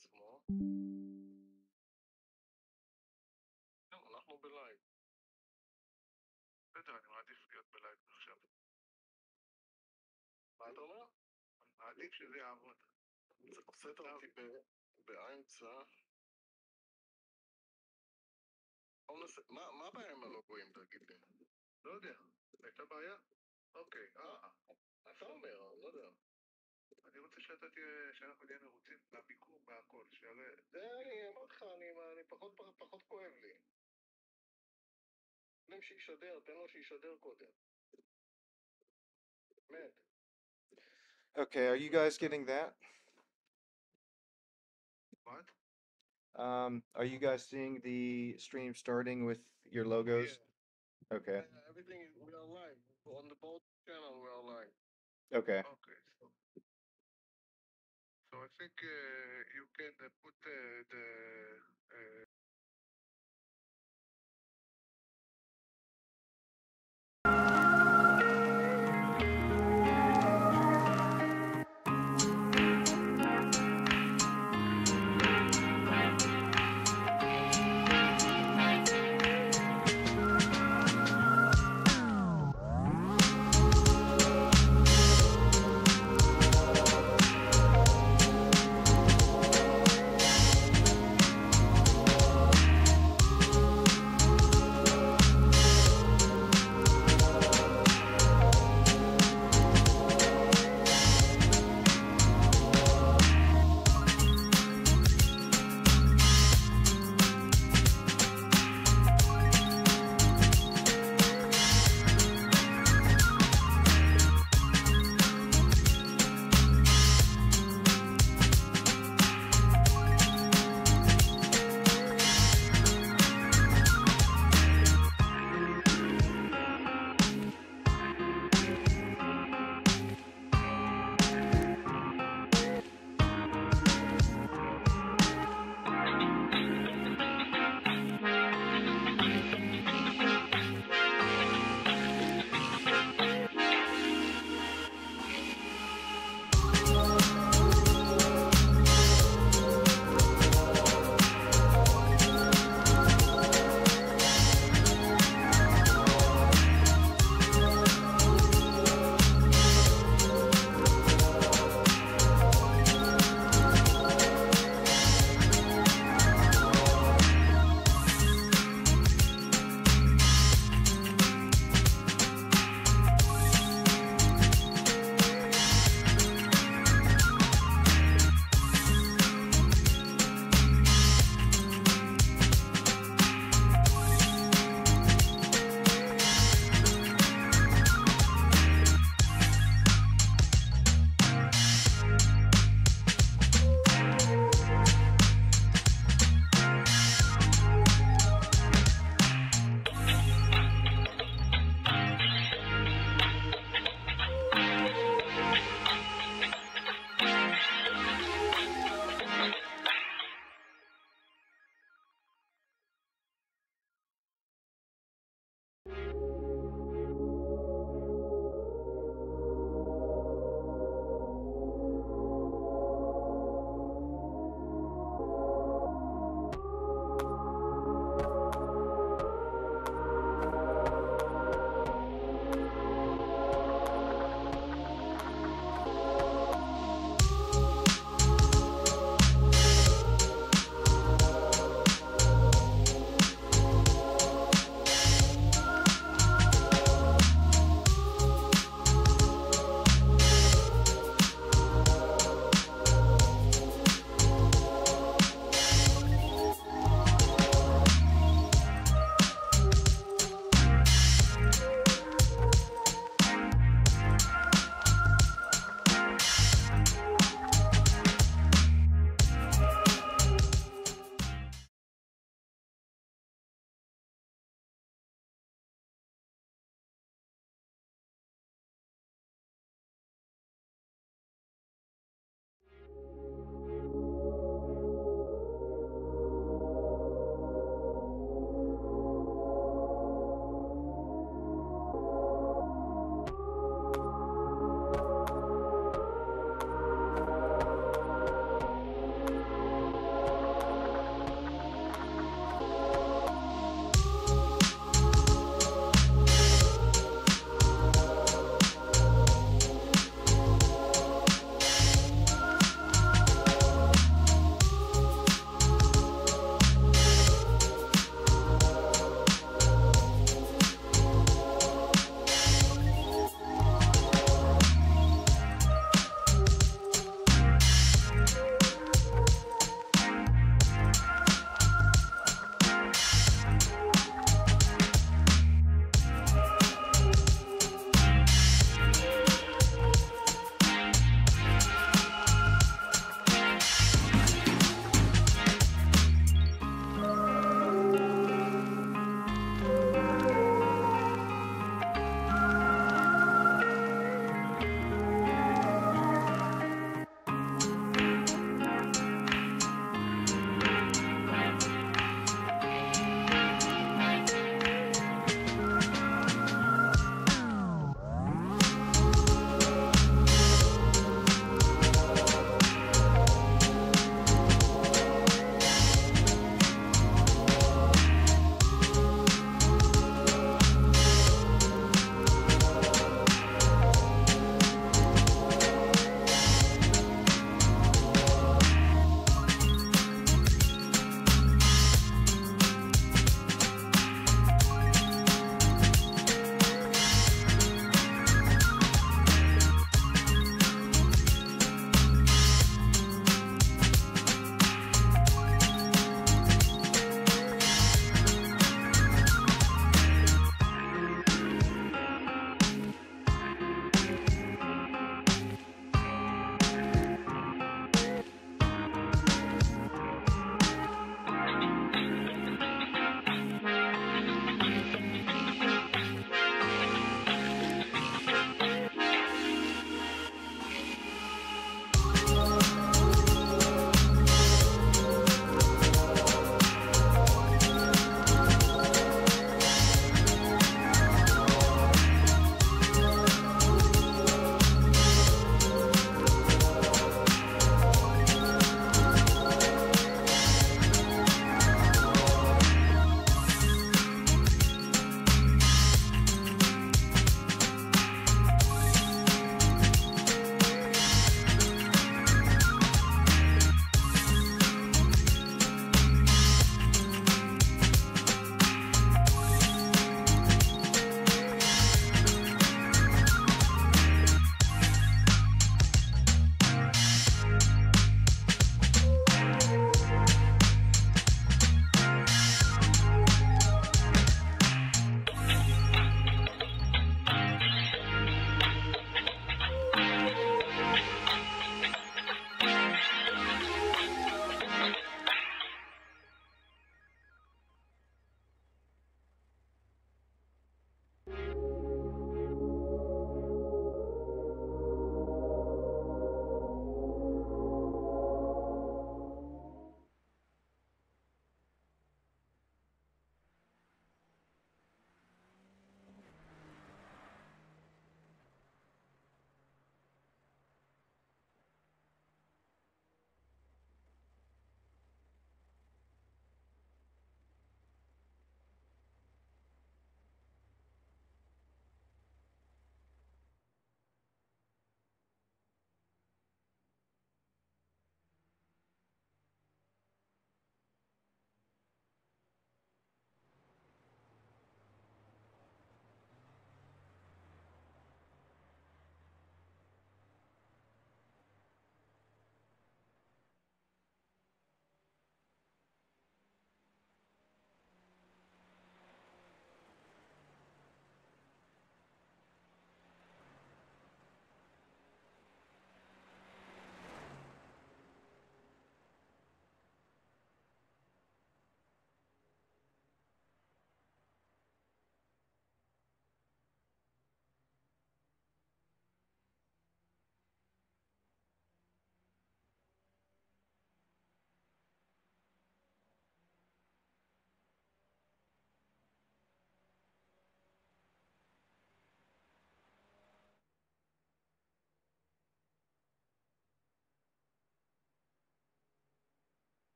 עצמו. אנחנו בלייב. בסדר, אני מעדיף להיות בלייב עכשיו. מה אתה אומר? מעדיף שזה יעבוד. זה עושה אותי באמצע. מה הבעיה עם הלוגויים, תגיד לי? לא יודע. הייתה בעיה? אוקיי. אתה אומר, לא יודע. אני רוצה שאנחנו נהיה מרוצים מהביקור, מהכל. זה אני אמרתי לך, אני פחות כואב לי. תן שישדר, תן לו שישדר קודם. באמת. Okay, are you guys getting that? What? Are you guys seeing the stream starting with your logos? Yeah. Okay. Everything is, we are live. On the both channel, we are live. Okay. Okay, so I think you can put the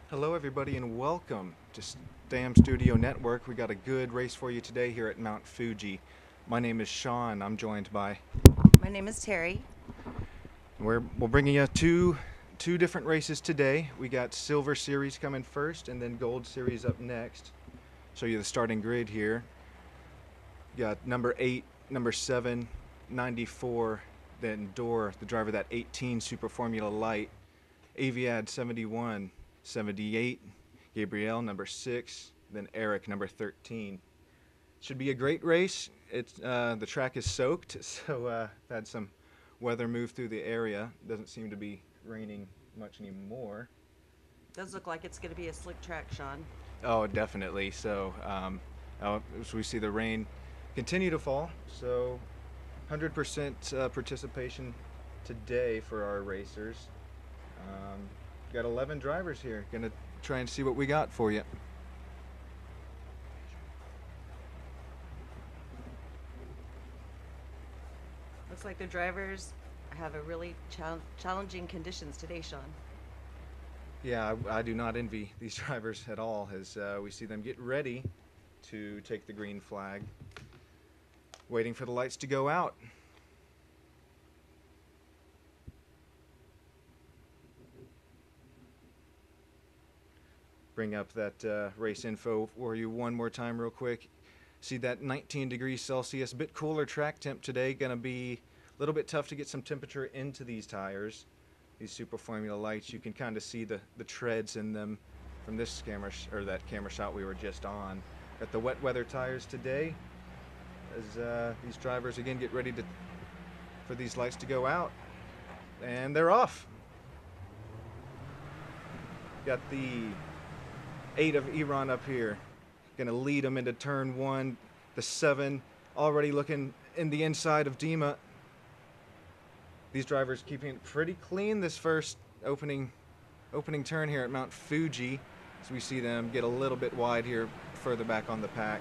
Hello, everybody, and welcome to Stam Studio Network. We got a good race for you today here at Mount Fuji. My name is Sean. I'm joined by. My name is Terry. We're bringing you two different races today. We got Silver Series coming first, and then Gold Series up next. Show you the starting grid here. You got number 8, number 7, 94, then Door, the driver of that 18 Super Formula Light, Aviad 71, 78, Gabriel number 6, then Eric number 13. Should be a great race. It's the track is soaked, so had some weather move through the area. Doesn't seem to be raining much anymore. Does look like it's going to be a slick track, Sean. Oh, definitely. So as we see the rain continue to fall, so 100% participation today for our racers. Got 11 drivers here. Gonna try and see what we got for you. Looks like the drivers have a really challenging conditions today, Sean. Yeah, I do not envy these drivers at all as we see them get ready to take the green flag. Waiting for the lights to go out. Bring up that race info for you one more time real quick. See that 19 degrees Celsius, a bit cooler track temp today. Gonna be a little bit tough to get some temperature into these tires. These Super Formula Lights, you can kind of see the treads in them from this camera, or that camera shot we were just on. Got the wet weather tires today as these drivers again get ready for these lights to go out. And they're off. Got the 8 of Iran up here. Gonna lead them into turn 1. The 7 already looking in the inside of Dima. These drivers keeping it pretty clean this first opening turn here at Mount Fuji. So we see them get a little bit wide here further back on the pack.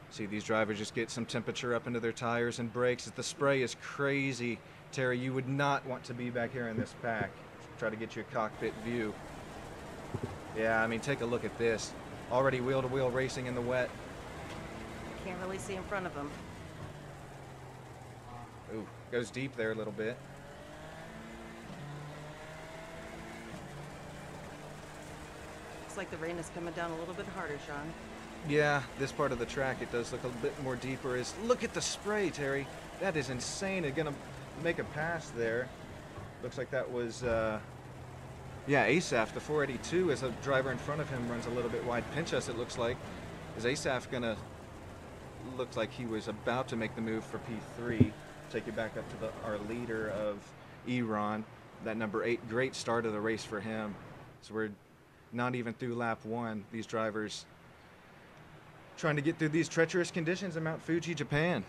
See these drivers just get some temperature up into their tires and brakes. The spray is crazy. Terry, you would not want to be back here in this pack. Try to get you a cockpit view. Yeah, I mean, take a look at this. Already wheel-to-wheel racing in the wet. Can't really see in front of them. Ooh, goes deep there a little bit. Looks like the rain is coming down a little bit harder, Sean. Yeah, this part of the track, it does look a bit more deeper. Look at the spray, Terry. That is insane. It's gonna make a pass there. Looks like that was, yeah, Asaf, the 482, as a driver in front of him runs a little bit wide. Pinch us, it looks like. Is Asaf gonna look like he was about to make the move for P3? Take you back up to our leader of Iran, that number 8. Great start of the race for him. So we're not even through lap 1. These drivers trying to get through these treacherous conditions in Mount Fuji, Japan.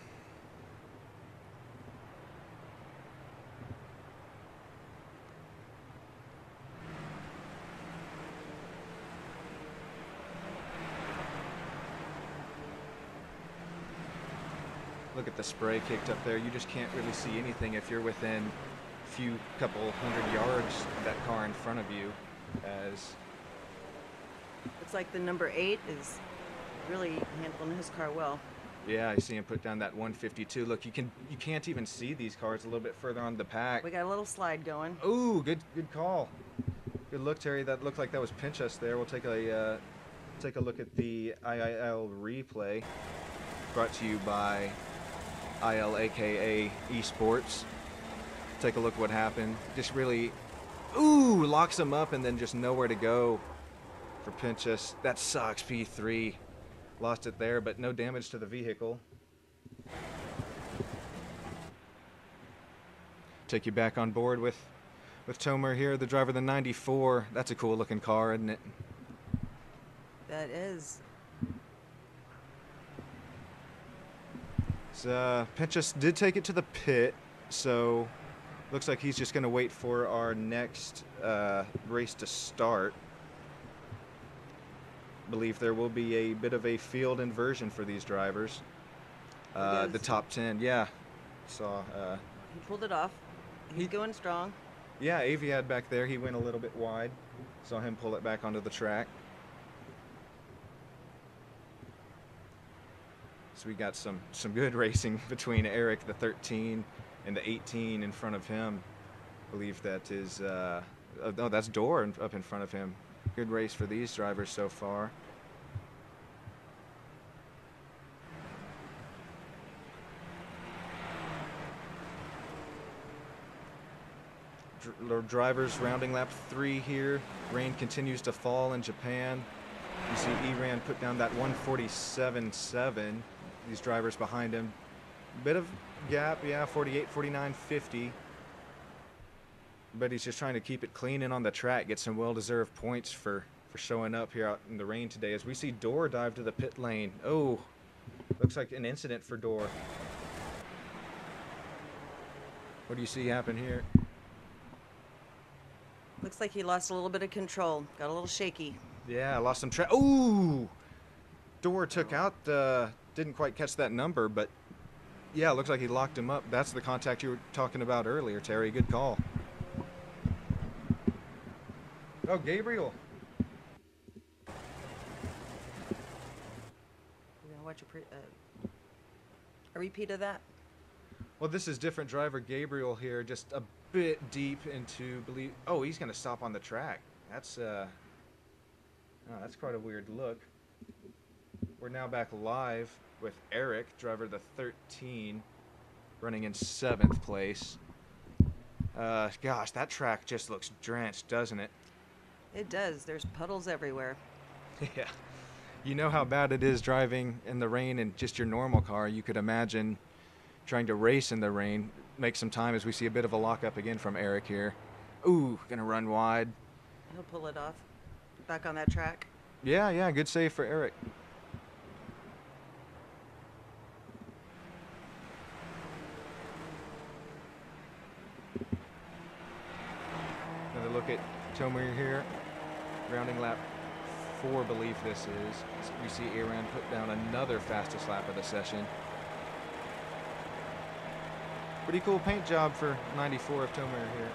Look at the spray kicked up there. You just can't really see anything if you're within a couple hundred yards of that car in front of you. As Looks like the number 8 is really handling his car well. yeah, I see him put down that 152. Look, you can't even see these cars a little bit further on the pack. We got a little slide going. Ooh, good call. Good look, Terry. That looked like that was pinch us there. We'll take a look at the IIL replay, brought to you by ILAKA Esports. Take a look what happened. Just really, ooh, locks him up and then just nowhere to go for pinch us. That sucks, P3. Lost it there, but no damage to the vehicle. Take you back on board with Tomer here, the driver of the 94. That's a cool looking car, isn't it? That is. So, Pinchas did take it to the pit, so looks like he's just going to wait for our next race to start. Believe there will be a bit of a field inversion for these drivers. It the is. top 10. Yeah, saw. He pulled it off. He's He- going strong. Yeah, Aviad back there. He went a little bit wide. Saw him pull it back onto the track. So we got some good racing between Eric, the 13, and the 18 in front of him. I believe that is, no, that's Door up in front of him. Good race for these drivers so far. Drivers rounding lap 3 here. Rain continues to fall in Japan. You see Iran put down that 147.7. These drivers behind him. Bit of gap, yeah, 48, 49, 50. But he's just trying to keep it clean and on the track, get some well-deserved points for showing up here out in the rain today. As we see Door dive to the pit lane. Oh, looks like an incident for Door. What do you see happen here? Looks like he lost a little bit of control. Got a little shaky. Yeah, lost some track. Ooh! Door took out, didn't quite catch that number, but yeah, looks like he locked him up. That's the contact you were talking about earlier, Terry. Good call. Oh, Gabriel. We're going to watch a repeat of that. Well, this is different driver Gabriel here, just a bit deep into believe. Oh, he's going to stop on the track. That's quite a weird look. We're now back live with Eric, driver the 13, running in 7th place. Gosh, that track just looks drenched, doesn't it? It does. There's puddles everywhere. Yeah. You know how bad it is driving in the rain in just your normal car. You could imagine trying to race in the rain. Make some time as we see a bit of a lockup again from Eric here. Ooh, gonna run wide. He'll pull it off. Back on that track. Yeah, good save for Eric. Another look at Tomer here. Rounding lap 4, believe this is. We see Iran put down another fastest lap of the session. Pretty cool paint job for 94 of Tomer here.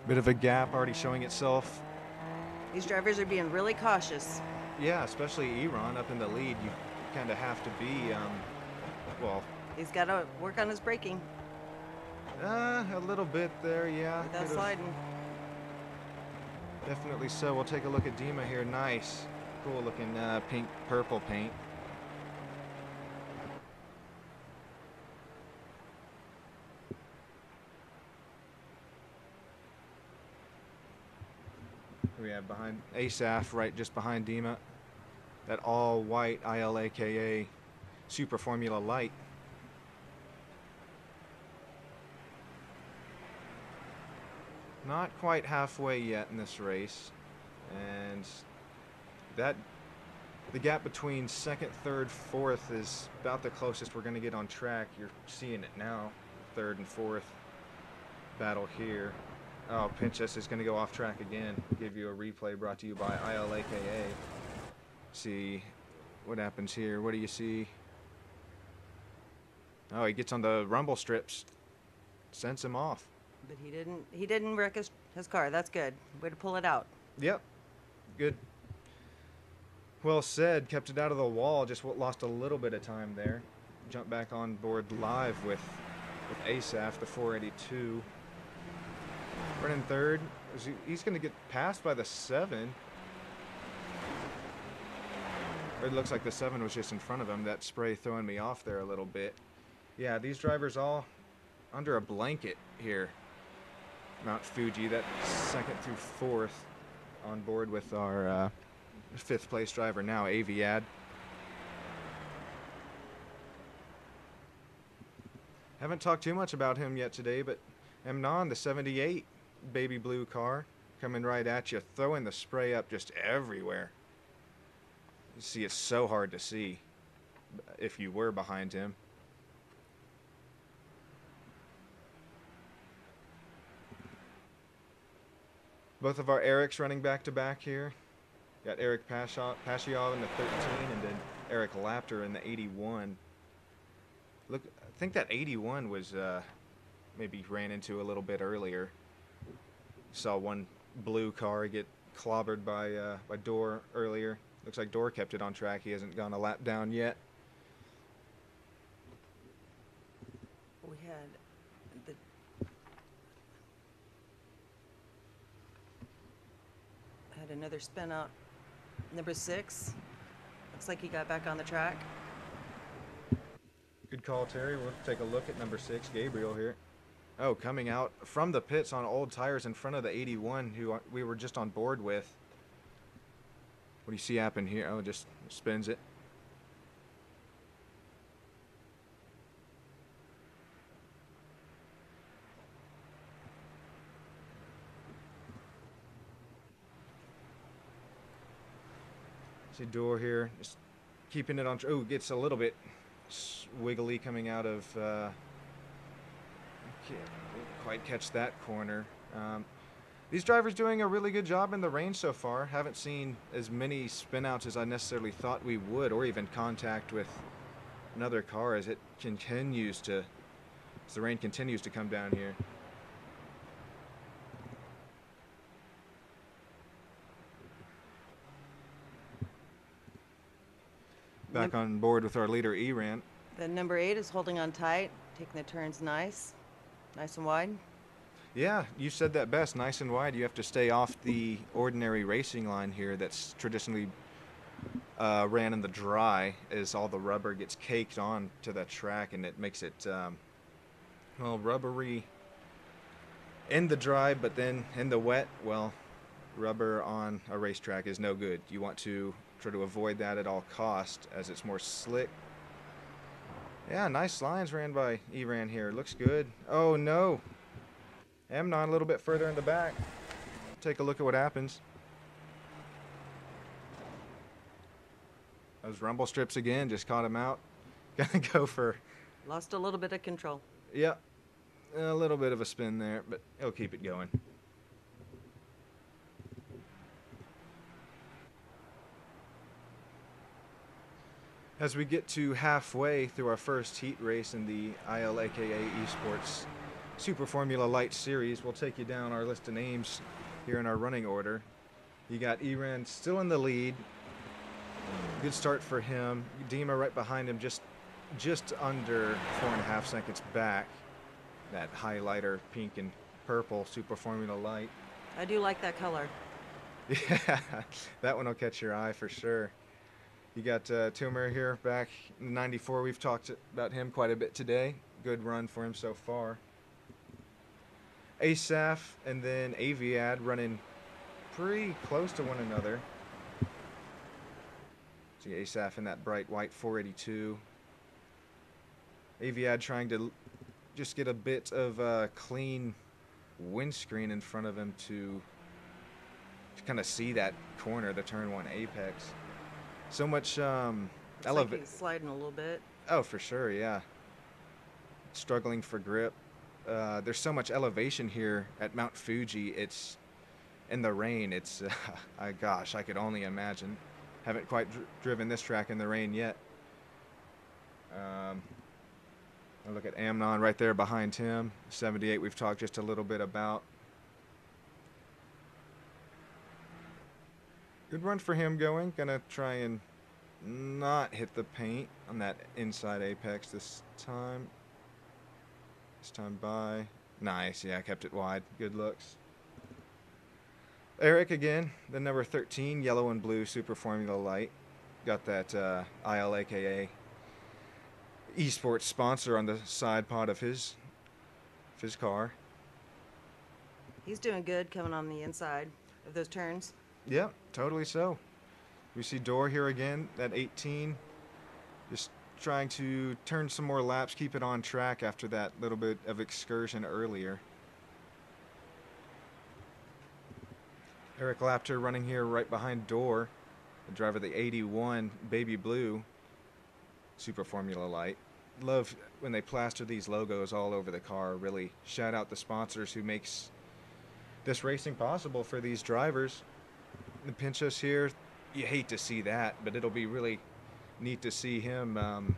Bit of a gap already showing itself. These drivers are being really cautious. Yeah, especially Iran up in the lead. You kind of have to be, well, He's got to work on his braking a little bit there, yeah. without Could've- sliding. Definitely so. We'll take a look at Dima here. Nice. Cool looking pink purple paint. We have behind Asaf, right just behind Dima. That all white ILAKA Super Formula Light. Not quite halfway yet in this race. And the gap between second, third, fourth is about the closest we're going to get on track. You're seeing it now. Third and fourth battle here. Oh, Pinchas is going to go off track again. Give you a replay brought to you by ILAKA. See what happens here. What do you see? Oh, he gets on the rumble strips. Sends him off. But he didn't wreck his car. That's good. Way to pull it out. Yep. Good. Well said. Kept it out of the wall. Just lost a little bit of time there. Jump back on board live with Asaf, the 482. Running third. He's going to get passed by the 7. It looks like the 7 was just in front of him. That spray throwing me off there a little bit. Yeah, these drivers all under a blanket here. Mount Fuji, that second through fourth on board with our 5th place driver now, Aviad. Haven't talked too much about him yet today, but Emnon, the 78 baby blue car, coming right at you, throwing the spray up just everywhere. You see, it's so hard to see if you were behind him. Both of our Erics running back to back here. Got Eric Pashiov in the 13, and then Eric Lapter in the 81. Look, I think that 81 was maybe ran into a little bit earlier. Saw one blue car get clobbered by Dorr earlier. Looks like Dorr kept it on track. He hasn't gone a lap down yet. We had another spin out. Number 6. Looks like he got back on the track. Good call, Terry. We'll take a look at number 6, Gabriel here. Oh, coming out from the pits on old tires in front of the 81, who we were just on board with. What do you see happen here? Oh, just spins it. See Dorr here, just keeping it on. Oh, gets a little bit wiggly coming out of. Can't quite catch that corner. These drivers doing a really good job in the range so far. Haven't seen as many spinouts as I necessarily thought we would, or even contact with another car as it continues to, as the rain continues to come down here. Back on board with our leader, Eran. The number 8 is holding on tight, taking the turns nice and wide. Yeah, you said that best, nice and wide. You have to stay off the ordinary racing line here that's traditionally ran in the dry, as all the rubber gets caked on to that track, and it makes it, well, rubbery in the dry, but then in the wet, well, rubber on a racetrack is no good. You want to try to avoid that at all cost, as it's more slick. Yeah, nice lines ran by Eran here. Looks good. Oh no, Amnon a little bit further in the back. Take a look at what happens. Those rumble strips again just caught him out. Gonna go for. Lost a little bit of control. Yep, a little bit of a spin there, but he'll keep it going. As we get to halfway through our first heat race in the ILAKA Esports Super Formula Light Series, we'll take you down our list of names here in our running order. You got Eran still in the lead. Good start for him. Dima right behind him, just under 4.5 seconds back. That highlighter pink and purple Super Formula Light. I do like that color. Yeah, that one will catch your eye for sure. You got Toomer here back in 94. We've talked about him quite a bit today. Good run for him so far. Asaf and then Aviad running pretty close to one another. See Asaf in that bright white 482. Aviad trying to just get a bit of clean windscreen in front of him to kind of see that corner, the turn 1 apex. So much Like he's sliding a little bit. Oh, for sure, yeah. Struggling for grip. There's so much elevation here at Mount Fuji. It's in the rain. It's gosh, I could only imagine. Haven't quite driven this track in the rain yet. Look at Amnon right there behind him. 78 we've talked just a little bit about. Good run for him going. Gonna try and not hit the paint on that inside apex this time. This time by. Nice, yeah, kept it wide. Good looks. Eric again, the number 13, yellow and blue Super Formula Light. Got that ILAKA Esports sponsor on the side pod of his car. He's doing good coming on the inside of those turns. Yeah, totally so. We see Dorr here again, that 18. Just trying to turn some more laps, keep it on track after that little bit of excursion earlier. Eric Lapter running here right behind Dorr, the driver of the 81 Baby Blue Super Formula Light. Love when they plaster these logos all over the car. Really shout out the sponsors who makes this racing possible for these drivers. The Pinchos here, you hate to see that, but it'll be really neat to see him.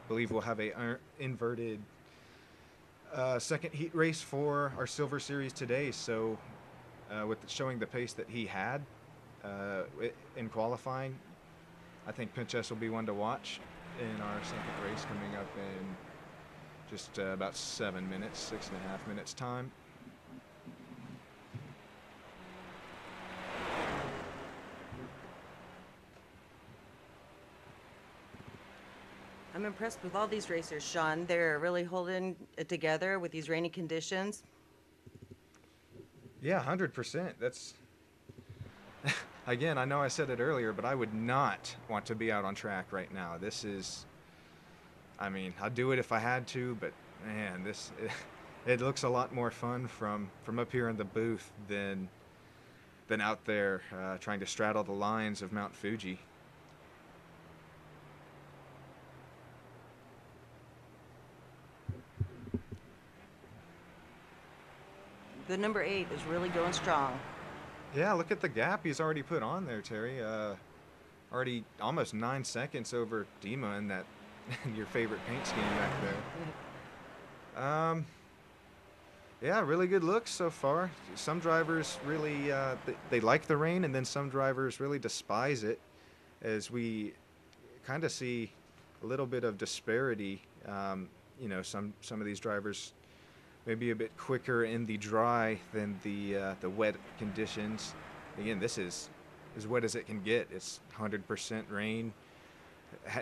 Believe we'll have a inverted second heat race for our Silver Series today. So with showing the pace that he had in qualifying, I think Pinchas will be one to watch in our second race coming up in just about 7 minutes, 6.5 minutes time. I'm impressed with all these racers, Sean. They're really holding it together with these rainy conditions. Yeah, 100%. That's again, I know I said it earlier, but I would not want to be out on track right now. This is, I mean, I'd do it if I had to, but man, it looks a lot more fun from up here in the booth than out there trying to straddle the lines of Mount Fuji. The number 8 is really going strong. Yeah, look at the gap he's already put on there, Terry. Already almost 9 seconds over Dima in that your favorite paint scheme back there. Yeah, really good looks so far. Some drivers really they like the rain, and then some drivers really despise it, as we kind of see a little bit of disparity. You know, some of these drivers maybe a bit quicker in the dry than the wet conditions. Again, this is as wet as it can get. It's 100% rain.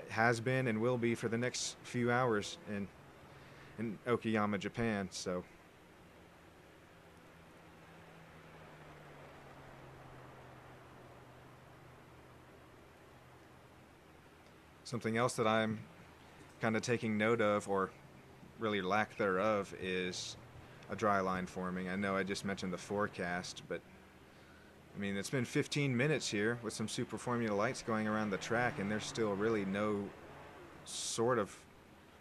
Has been and will be for the next few hours in Okayama, Japan. So something else that I'm kind of taking note of, or really lack thereof, is a dry line forming. I know I just mentioned the forecast, but I mean, it's been 15 minutes here with some Super Formula lights going around the track, and there's still really no sort of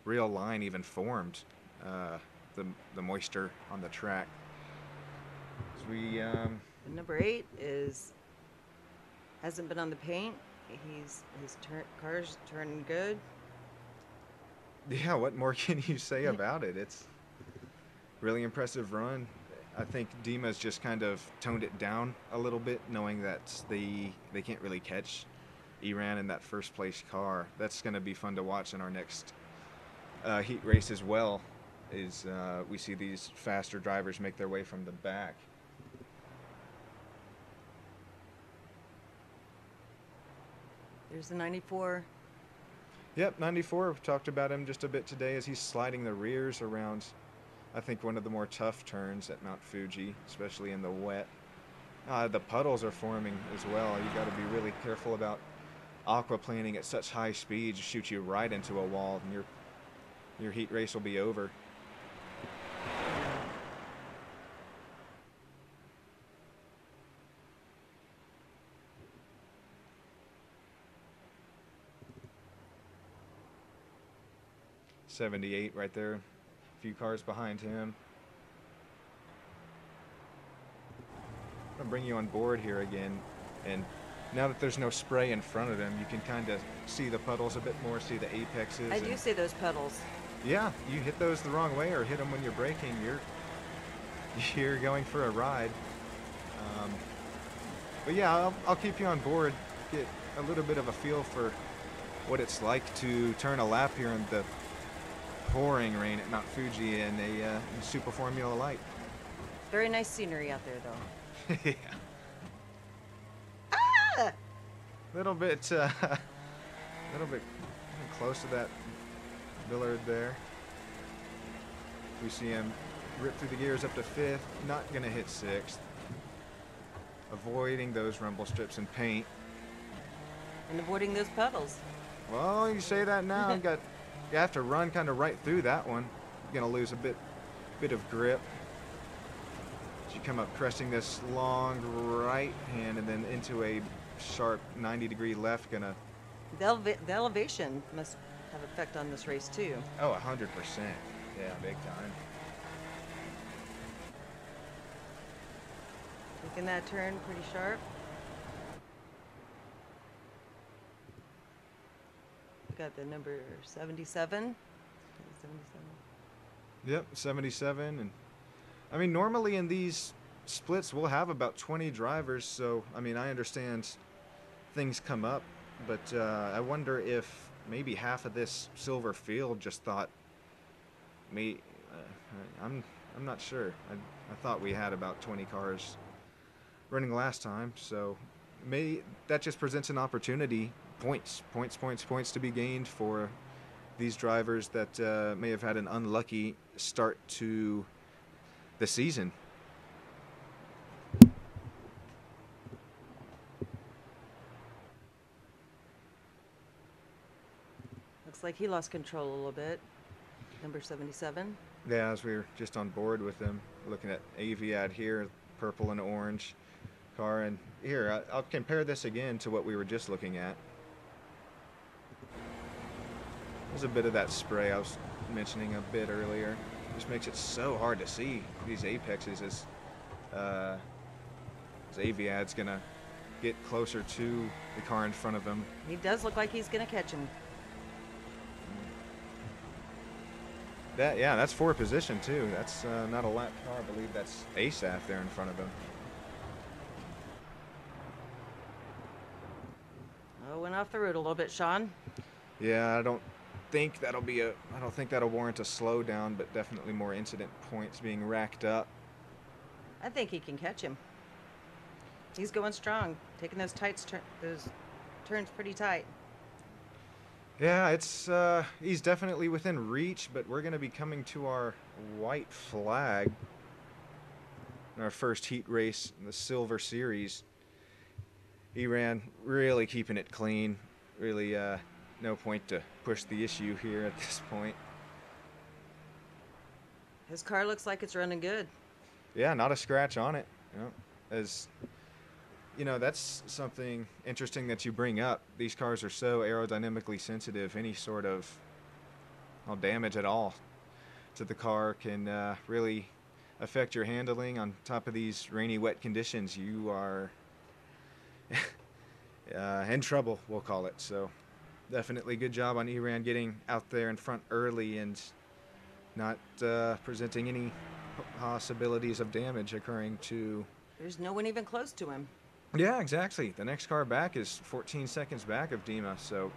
real line even formed. The moisture on the track. As we The number 8 hasn't been on the paint. His car's turning good. yeah, what more can you say about it? It's really impressive run. I think Dima's just kind of toned it down a little bit, knowing that they can't really catch Iran in that first place car. That's going to be fun to watch in our next heat race as well, is we see these faster drivers make their way from the back. There's the 94. Yep, 94. We've talked about him just a bit today as he's sliding the rears around, I think, one of the more tough turns at Mount Fuji, especially in the wet. The puddles are forming as well. You got to be really careful about aquaplaning at such high speeds. Shoot you right into a wall, and your heat race will be over. .78 right there. A few cars behind him. I'm gonna bring you on board here again, and now that there's no spray in front of him, you can kind of see the puddles a bit more, see the apexes. I do see those puddles. Yeah, you hit those the wrong way or hit them when you're braking, you're going for a ride. But yeah, I'll keep you on board, get a little bit of a feel for what it's like to turn a lap here in the pouring rain at Mount Fuji in a Super Formula Light. Very nice scenery out there, though. Yeah. Ah! Little bit close to that Billard there. We see him rip through the gears up to 5th, not gonna hit 6th. Avoiding those rumble strips and paint. And avoiding those puddles. Well, you say that now. You have to run kind of right through that one. You're gonna lose a bit of grip. As you come up cresting this long right hand and then into a sharp 90-degree left, gonna. The elevation must have effect on this race too. Oh, 100%. Yeah, big time. Making that turn pretty sharp. got the number 77. 77. Yep, 77. And I mean, normally in these splits, we'll have about 20 drivers. So, I mean, I understand things come up, but I wonder if maybe half of this silver field just thought, me, I'm not sure. I thought we had about 20 cars running last time, so that just presents an opportunity, points to be gained for these drivers that may have had an unlucky start to the season. Looks like he lost control a little bit. Number 77. Yeah, as we were just on board with him, looking at Aviad here, purple and orange car, and here I'll compare this again to what we were just looking at. There's a bit of that spray I was mentioning a bit earlier. Just makes it so hard to see these apexes as Aviad's gonna get closer to the car in front of him. He does look like he's gonna catch him. That's for position too. That's not a lap car. I believe that's ASAF there in front of him. Oh, went off the road a little bit, Sean. Yeah, I don't think that'll warrant a slowdown, but definitely more incident points being racked up. I think he can catch him. He's going strong, taking those those turns pretty tight. Yeah, it's he's definitely within reach, but we're going to be coming to our white flag in our first heat race in the Silver Series. He ran really keeping it clean. Really no point to push the issue here at this point. His car looks like it's running good. Yeah, not a scratch on it. You know, as you know, that's something interesting that you bring up. These cars are so aerodynamically sensitive. Any sort of damage at all to the car can really affect your handling. On top of these rainy, wet conditions, you are in trouble, we'll call it. So definitely good job on Iran getting out there in front early and not presenting any possibilities of damage occurring to... There's no one even close to him. Yeah, exactly. The next car back is 14 seconds back of Dima, so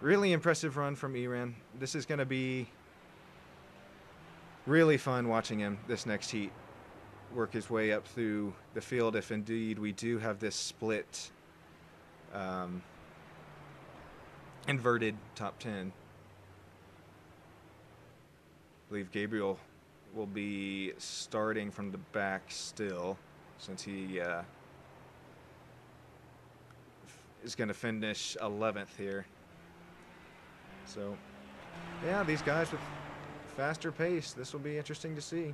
really impressive run from Iran. This is going to be really fun watching him this next heat work his way up through the field if indeed we do have this split inverted top 10. I believe Gabriel will be starting from the back still, since he is going to finish 11th here. So, yeah, these guys with faster pace, this will be interesting to see.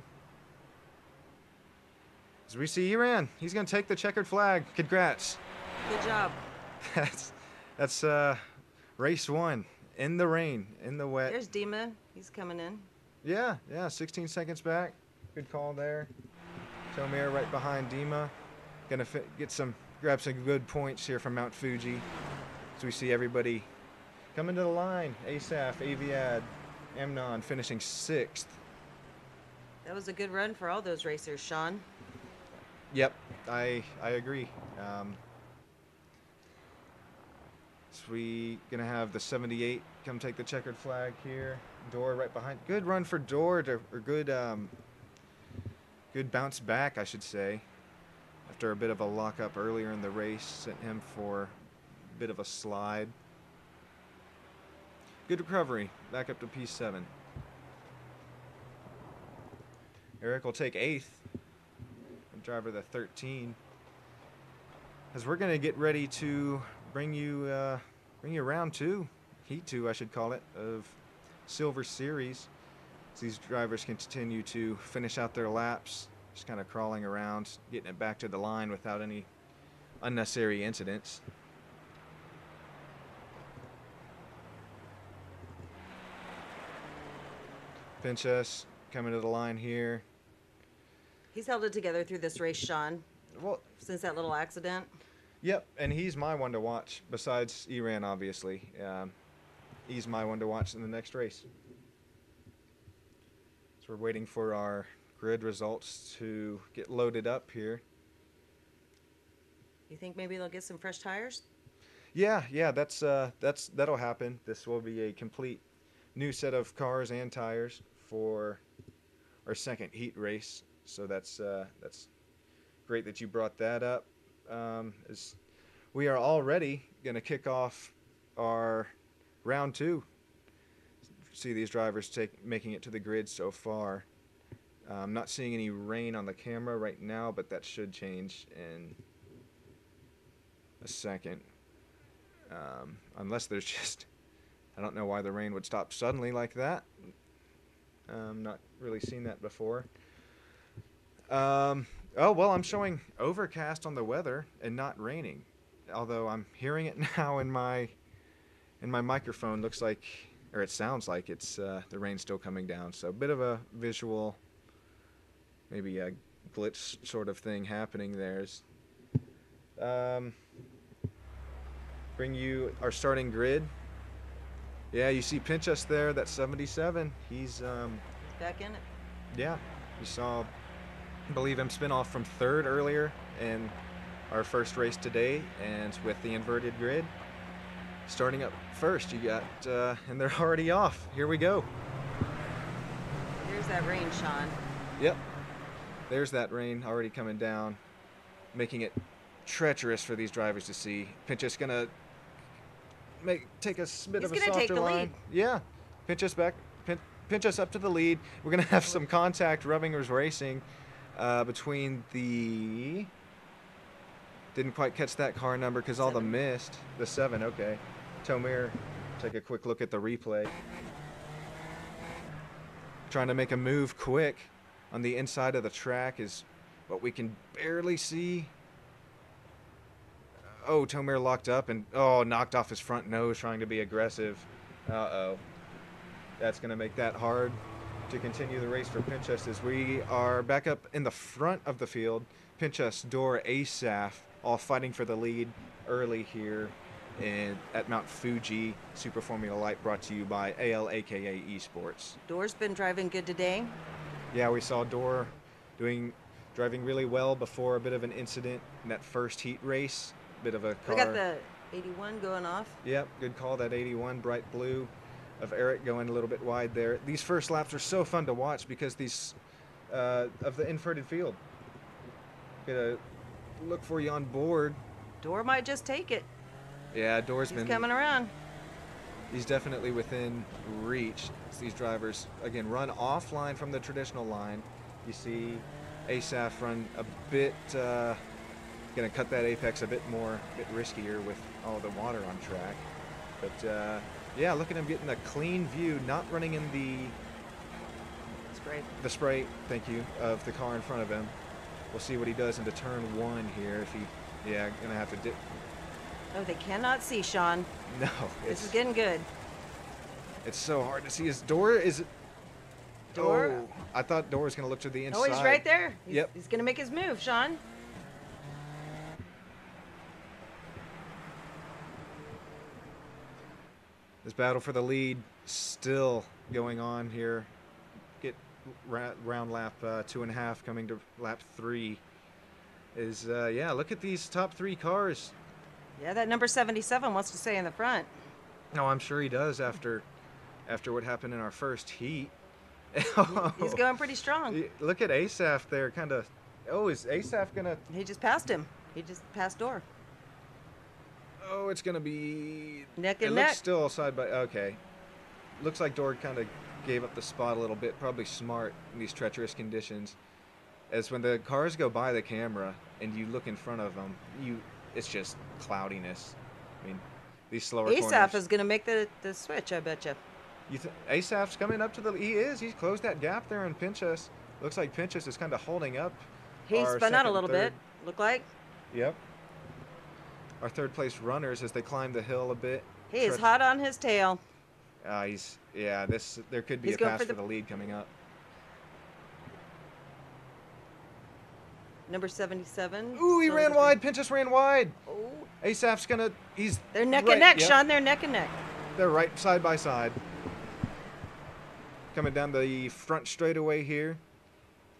As we see Iran, he's going to take the checkered flag. Congrats. Good job. That's race one, in the rain, in the wet. There's Dima. He's coming in. Yeah, 16 seconds back. Good call there. Tomir right behind Dima. Gonna grab some good points here from Mount Fuji. As we see everybody coming to the line. Asaf, Aviad, Amnon finishing 6th. That was a good run for all those racers, Sean. Yep, I agree. So we gonna have the 78 come take the checkered flag here. Door right behind. Good run for Door, or good bounce back, I should say. After a bit of a lockup earlier in the race, sent him for a bit of a slide. Good recovery, back up to P7. Eric will take 8th. Driver the 13. As we're going to get ready to bring you round 2, heat 2 I should call it, of Silver Series. As these drivers continue to finish out their laps, just kind of crawling around, getting it back to the line without any unnecessary incidents. Pinchas coming to the line here. He's held it together through this race, Sean. Well, since that little accident. Yep, and he's my one to watch, besides Iran, obviously. he's my one to watch in the next race. So we're waiting for our grid results to get loaded up here. You think maybe they'll get some fresh tires? Yeah, that'll happen. This will be a complete new set of cars and tires for our second heat race. So that's great that you brought that up. As we are already going to kick off our round 2. See these drivers making it to the grid so far. I'm not seeing any rain on the camera right now, but that should change in a second. Unless there's just, I don't know why the rain would stop suddenly like that. Not really seen that before. Oh, well, I'm showing overcast on the weather and not raining. Although I'm hearing it now in my microphone. Looks like, or it sounds like it's the rain's still coming down. So a bit of a visual, maybe a glitch sort of thing happening there. Bring you our starting grid. Yeah, you see Pinchas there, that's 77. He's Back in it. yeah, you saw, I believe him spin off from 3rd earlier in our first race today, and with the inverted grid, starting up first, you got, and they're already off. Here we go. There's that rain, Sean. Yep, there's that rain already coming down, making it treacherous for these drivers to see. Pinchas gonna take a bit of a softer take the line. lead. Yeah, Pinchas back, Pinchas up to the lead. We're gonna have some contact. Rubbingers Racing between the. Didn't quite catch that car number because all the 7. mist. The 7, okay. Tomir, take a quick look at the replay. Trying to make a move quick on the inside of the track is what we can barely see. Oh, Tomir locked up and, knocked off his front nose trying to be aggressive. Uh-oh. That's going to make that hard to continue the race for Pinchas as we are back up in the front of the field. Pinchas, Dor, Asaf, all fighting for the lead early here at Mount Fuji. Super Formula Light brought to you by ILAKA Esports. Dor's been driving good today. Yeah, we saw Dor driving really well before a bit of an incident in that first heat race. Bit of a car. We got the 81 going off. Yep, good call. That 81 bright blue of Eric going a little bit wide there. These first laps are so fun to watch because these of the inverted field. Gonna look for you on board. Dor might just take it. Yeah, Dor's He's been coming around. He's definitely within reach. As these drivers again run offline from the traditional line. You see Asaf run a bit. Going to cut that apex a bit riskier with all the water on track. But yeah, look at him getting a clean view, not running in the spray, thank you, of the car in front of him. We'll see what he does into turn 1 here. If he, going to have to dip. Oh, they cannot see, Sean. No, This is getting good. It's so hard to see. His Dor is. Dor? Oh, I thought Dor was going to look to the inside. Oh, he's right there. Yep. He's going to make his move, Sean. This battle for the lead still going on here. Get round lap 2.5 coming to lap 3. Look at these top 3 cars. Yeah, that number 77 wants to stay in the front. No, I'm sure he does after what happened in our first heat. He's going pretty strong. Look at Asaf there, kind of. Oh, is Asaf gonna? He just passed him. He just passed Dor. Oh, it's gonna be Neck and it neck. looks still side by. Okay, looks like Dor kind of gave up the spot a little bit. Probably smart in these treacherous conditions. As when the cars go by the camera and you look in front of them, it's just cloudiness. I mean, these slower corners. Asaf is going to make the switch, I betcha. Asaf's coming up to the. He is. He's closed that gap there in Pinchas. Looks like Pinchas is kind of holding up. He spun out a little bit. Look like. Yep. Our third place runners as they climb the hill a bit. He is hot on his tail. There could be He's a going pass for for the the lead coming up. Number 77. Ooh, he ran wide. Pinchas ran wide. Oh. Asaf's gonna. He's. They're neck right, and neck, yep. Sean. They're neck and neck. They're right side by side. Coming down the front straightaway here.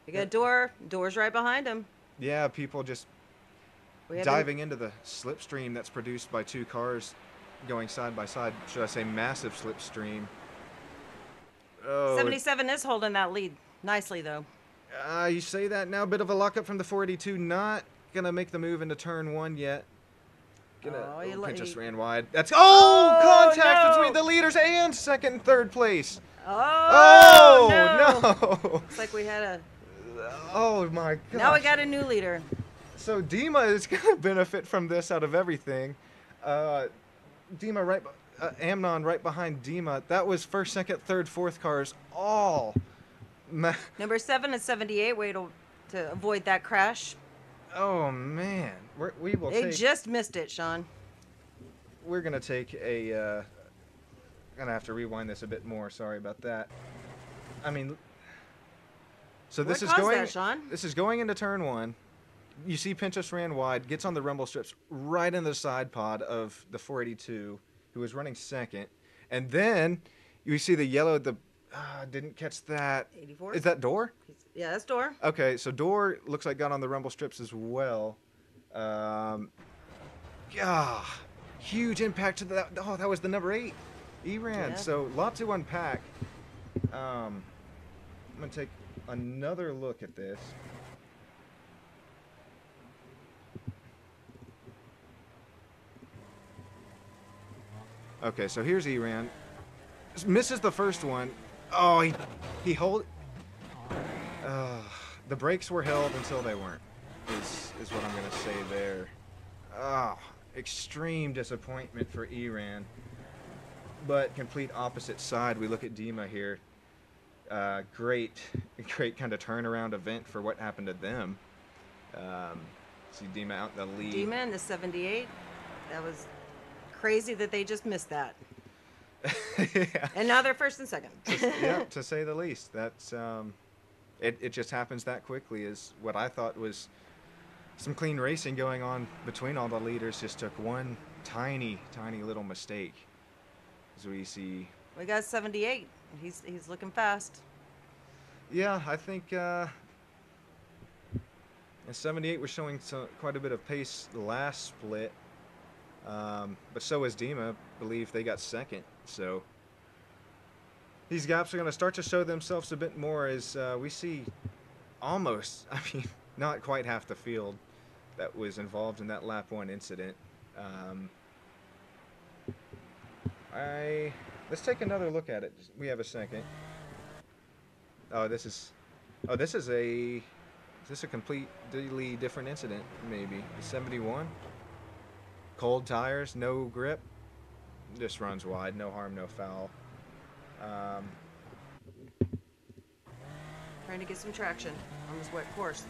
You got Door. Door's right behind him. Yeah, people just We have diving into the slipstream that's produced by two cars going side by side. Should I say massive slipstream? Oh, 77 is holding that lead nicely, though. you say that now. Bit of a lockup from the 482. Not gonna make the move into turn one yet. Pinch just ran wide. That's contact no. between the leaders and second and third place. Oh, no! Looks like we had a. Oh my god! Now we got a new leader. So Dima is gonna benefit from this out of everything. Amnon right behind Dima. That was first, second, third, fourth cars all. Number 7 is 78. Way to avoid that crash. Oh man, we will. They just missed it, Sean. We're gonna take a. Gonna have to rewind this a bit more. Sorry about that. I mean, so this is going. Sean? This is going into turn one. You see, Pinchas ran wide, gets on the rumble strips right in the side pod of the 482, who was running second, and then you see the yellow. Didn't catch that. 84. Is that Door? Yeah, that's Door. Okay, so Door looks like got on the rumble strips as well. Huge impact to that. Oh, that was the number 8. Iran. Yeah. So lot to unpack. I'm gonna take another look at this. Okay, so here's Iran. Misses the first one. Oh, he hold. The brakes were held until they weren't. Is what I'm gonna say there. Oh, extreme disappointment for Iran. But complete opposite side. We look at Dima here. Great kind of turnaround event for what happened to them. See Dima out in the lead. Dima in the 78. That was crazy that they just missed that. Yeah. And now they're first and second. Yeah, to say the least. That's it just happens that quickly. Is what I thought was some clean racing going on between all the leaders. Just took one tiny little mistake. As we see. We got 78. He's looking fast. Yeah, I think 78 was showing quite a bit of pace the last split. But so is Dima. I believe they got second. So these gaps are going to start to show themselves a bit more as we see almost, not quite half the field that was involved in that lap 1 incident. Let's take another look at it. We have a second. Is this a completely different incident? Maybe. 71. Cold tires, no grip. Just runs wide. No harm, no foul. Trying to get some traction on this wet course.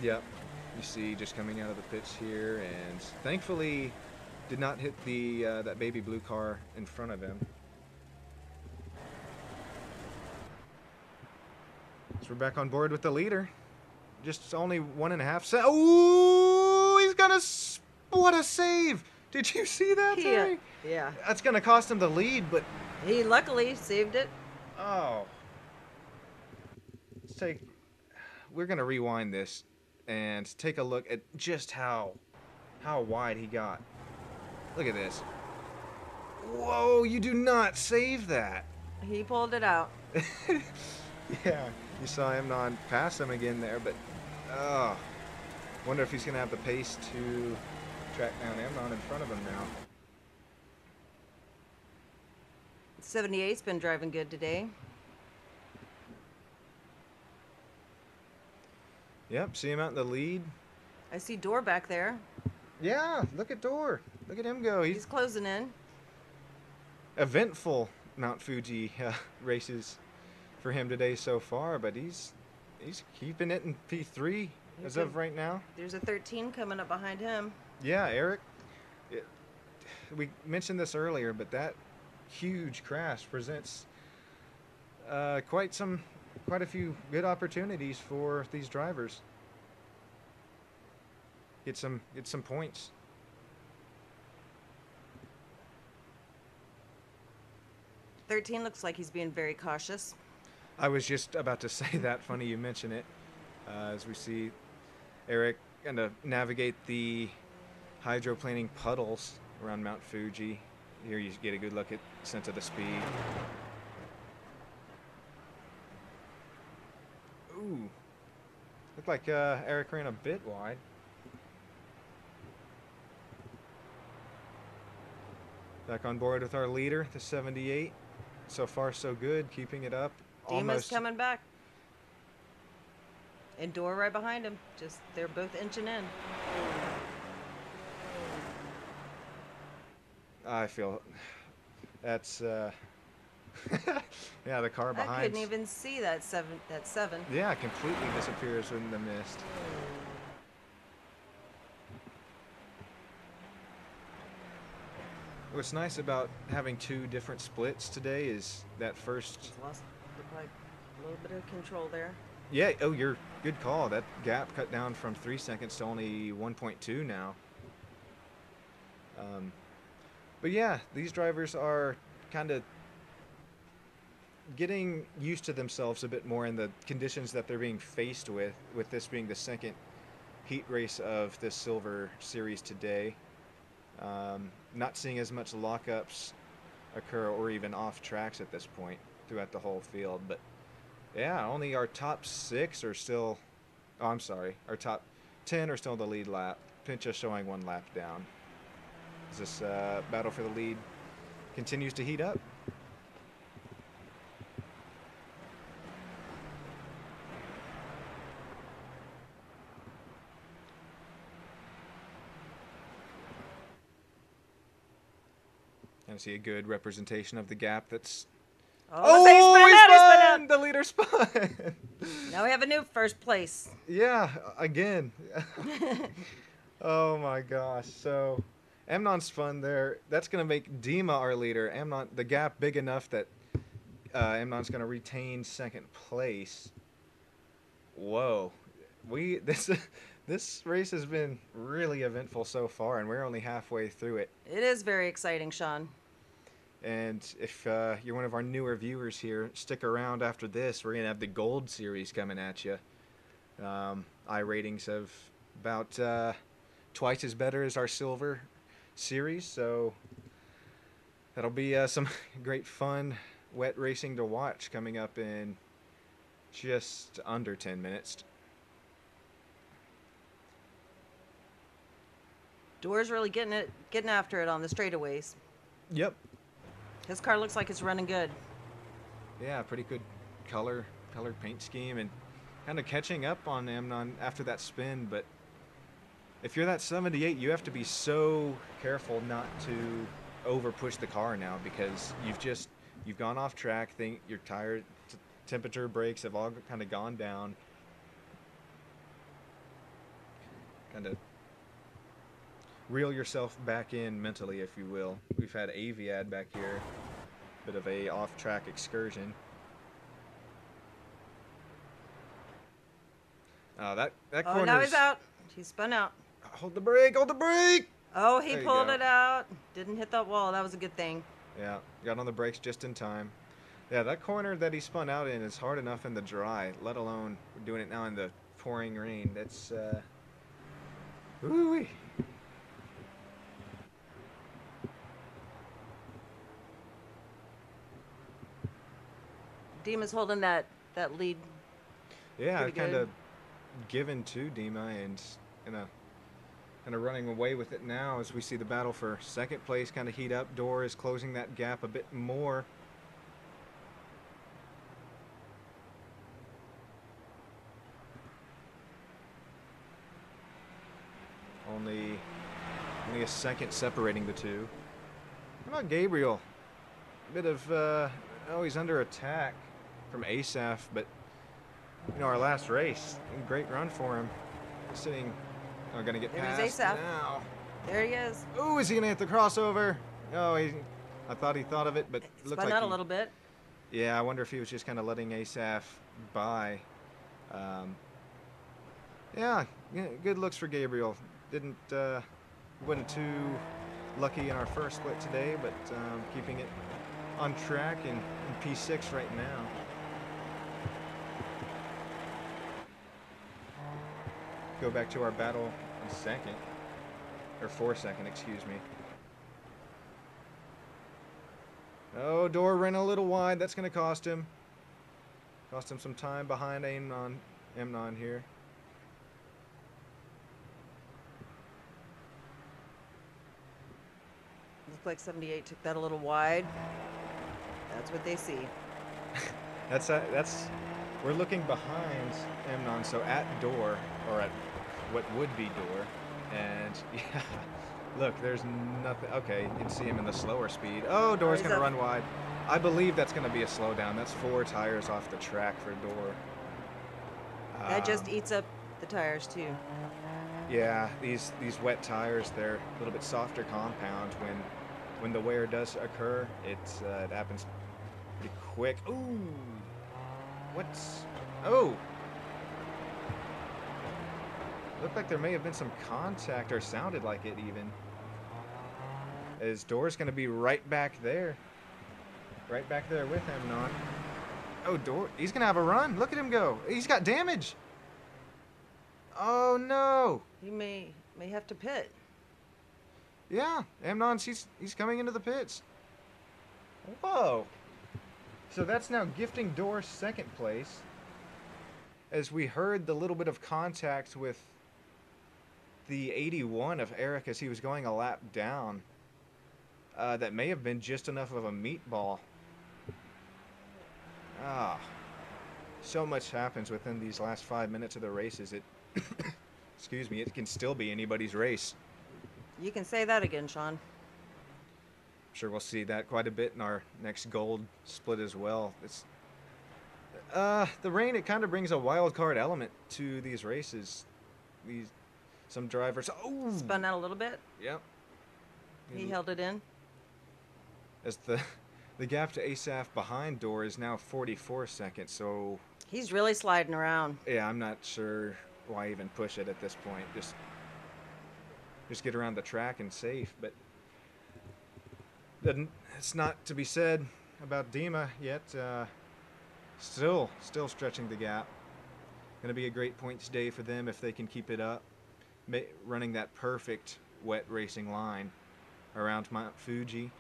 Yep. You see, just coming out of the pits here, and thankfully did not hit the that baby blue car in front of him. So we're back on board with the leader. Just only 1.5 Ooh, he's gonna. What a save! Did you see that, Terry? Yeah. That's gonna cost him the lead, but He luckily saved it. oh. We're gonna rewind this and take a look at just how wide he got. Look at this. Whoa, you do not save that. He pulled it out. Yeah, you saw him not pass him again there, but wonder if he's gonna have the pace to track down Amnon in front of him now. 78's been driving good today. Yep, see him out in the lead. I see Door back there. Yeah, look at Door. Look at him go. He's closing in. Eventful Mount Fuji races for him today so far, but he's keeping it in P3 as of right now. There's a 13 coming up behind him. Yeah, Eric. We mentioned this earlier, but that huge crash presents quite a few good opportunities for these drivers. Get some points. 13 looks like he's being very cautious. I was just about to say that. Funny you mention it. As we see Eric kind of navigate the hydroplaning puddles around Mount Fuji. Here you get a good look at sense of the speed. Ooh. Looked like Eric ran a bit wide. Back on board with our leader, the 78. So far, so good. Keeping it up. Dima's coming back. And Door right behind him. Just, they're both inching in. I feel that's yeah, the car behind. I couldn't even see that seven. Yeah, it completely disappears in the mist. What's nice about having two different splits today is that first. Just looked like a little bit of control there. Yeah. Oh, you're good call. That gap cut down from 3 seconds to only 1.2 now. But yeah, these drivers are kind of getting used to themselves a bit more in the conditions that they're being faced with this being the second heat race of this Silver Series today. Not seeing as much lockups occur or even off tracks at this point throughout the whole field. But yeah, only our top 6 are still, oh, I'm sorry, our top 10 are still in the lead lap. Pincha showing 1 lap down. As this battle for the lead continues to heat up. And see a good representation of the gap that's. Oh, he spun out. The leader spun. Now we have a new first place. Yeah, again. Oh my gosh. So Amnon spun there. That's going to make Dima our leader. Amnon, the gap big enough that Amnon's going to retain second place. Whoa. This race has been really eventful so far, and we're only halfway through it. It is very exciting, Sean. And if you're one of our newer viewers here, stick around after this. We're going to have the Gold Series coming at you. I ratings of about twice as better as our Silver Series, so that'll be some great fun wet racing to watch coming up in just under 10 minutes. Door's really getting after it on the straightaways. Yep. His car looks like it's running good. Yeah, pretty good colored paint scheme and kind of catching up on Amnon after that spin. But if you're that 78, you have to be so careful not to over push the car now, because you've gone off track. Your tire temperature, brakes have all kind of gone down. Kind of reel yourself back in mentally, if you will. We've had Aviad back here, bit of a off-track excursion. That corner. Oh, now he's out. He spun out. Hold the brake! Hold the brake! Oh, he There you pulled go. it out. Didn't hit that wall. That was a good thing. Yeah, got on the brakes just in time. Yeah, that corner that he spun out in is hard enough in the dry, let alone doing it now in the pouring rain. That's woo-wee. Dima's holding that lead. Yeah, Pretty kind of good. given to Dima and kind of running away with it now as we see the battle for second place kind of heat up. Door is closing that gap a bit more. Only a second separating the two. How about Gabriel? A bit of, oh, he's under attack from Asaf, but, you know, our last race, great run for him. Sitting, oh, going to get There's past Asaf. now. There he is. Oh, is he going to hit the crossover? Oh, I thought he thought of it, but looked Spun like out a little bit. Yeah, I wonder if he was just kind of letting Asaf by. Yeah, good looks for Gabriel. Wasn't too lucky in our first split today, but keeping it on track in P6 right now. Go back to our battle in second. Or for second, excuse me. Oh, Door ran a little wide. That's going to cost him. Cost him some time behind Amnon here. Looks like 78 took that a little wide. That's what they see. That's we're looking behind Amnon, so at Door, or at what would be Door, and yeah, look, there's nothing. Okay, you can see him in the slower speed. Oh, Door's gonna run wide. I believe that's gonna be a slowdown. That's 4 tires off the track for Door. That just eats up the tires too. Yeah, these wet tires, they're a little bit softer compound. When the wear does occur, it happens pretty quick. Ooh, what's? Oh, looked like there may have been some contact, or sounded like it even. As Door's going to be right back there with Amnon. Oh, Door, he's going to have a run. Look at him go. He's got damage. Oh no! He may have to pit. Yeah, Amnon, he's coming into the pits. Whoa! So that's now gifting Door second place. As we heard the little bit of contact with the 81 of Eric as he was going a lap down. That may have been just enough of a meatball. Ah, so much happens within these last 5 minutes of the races. It excuse me, it can still be anybody's race. You can say that again, Sean. I'm sure we'll see that quite a bit in our next gold split as well. It's the rain, it kind of brings a wild card element to these races. Some drivers Spun out a little bit. Yep. He held it in. As the gap to Asaph behind Door is now 44 seconds, so He's really sliding around. yeah, I'm not sure why even push it at this point. Just get around the track and safe. But it's not to be said about Dima yet. Still stretching the gap. Going to be a great points day for them if they can keep it up. Running that perfect wet racing line around Mount Fuji.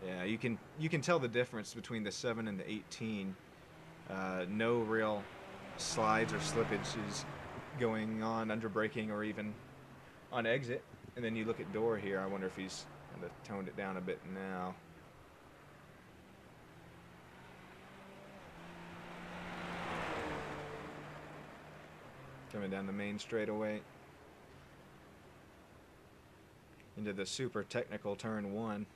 Yeah, you can tell the difference between the 7 and the 18. No real slides or slippages going on under braking or even on exit. And then you look at Door here. I wonder if he's kind of toned it down a bit now. Coming down the main straightaway into the super technical turn 1.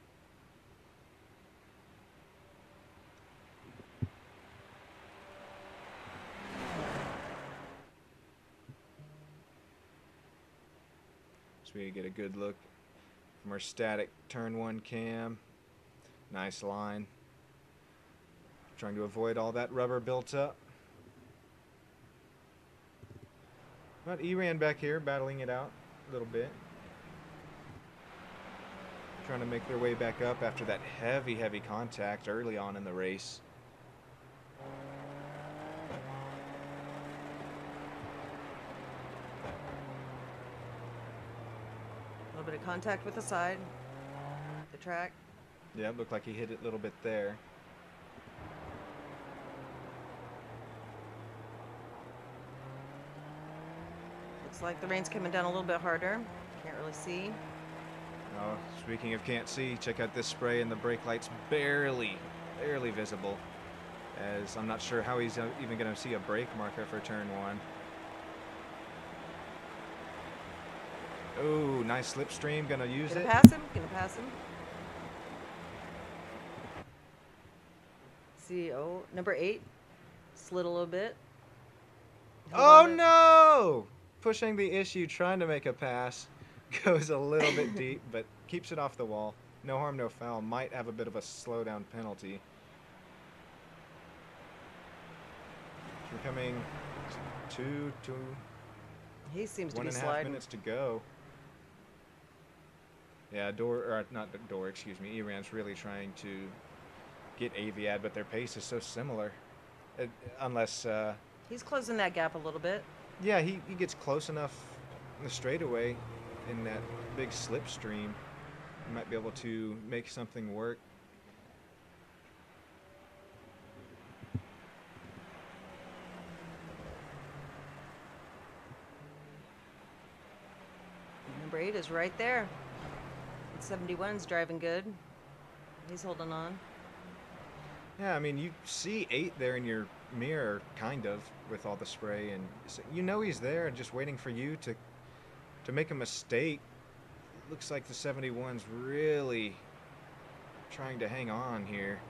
So we get a good look from our static turn 1 cam. Nice line. Trying to avoid all that rubber built up. But E-Ran back here battling it out a little bit. Trying to make their way back up after that heavy contact early on in the race. A little bit of contact with the side, the track. Yeah, it looked like he hit it a little bit there. Looks like the rain's coming down a little bit harder. Can't really see. Oh, speaking of can't see, check out this spray, and the brake light's barely visible. As I'm not sure how he's even going to see a brake marker for turn 1. Oh, nice slipstream, gonna use it. Gonna pass him. See, number 8 slid a little bit. Oh no! Pushing the issue, trying to make a pass. Goes a little bit deep, but keeps it off the wall. No harm, no foul. Might have a bit of a slowdown penalty. We're coming to He seems to be 1.5 sliding. minutes to go. Yeah, excuse me. Iran's really trying to get Aviad, but their pace is so similar. Unless, He's closing that gap a little bit. yeah, he gets close enough in the straightaway in that big slipstream. He might be able to make something work. Number 8 is right there. 71's driving good. He's holding on. Yeah, I mean, you see 8 there in your mirror, kind of, with all the spray, and so you know he's there, just waiting for you to make a mistake. Looks like the 71's really trying to hang on here.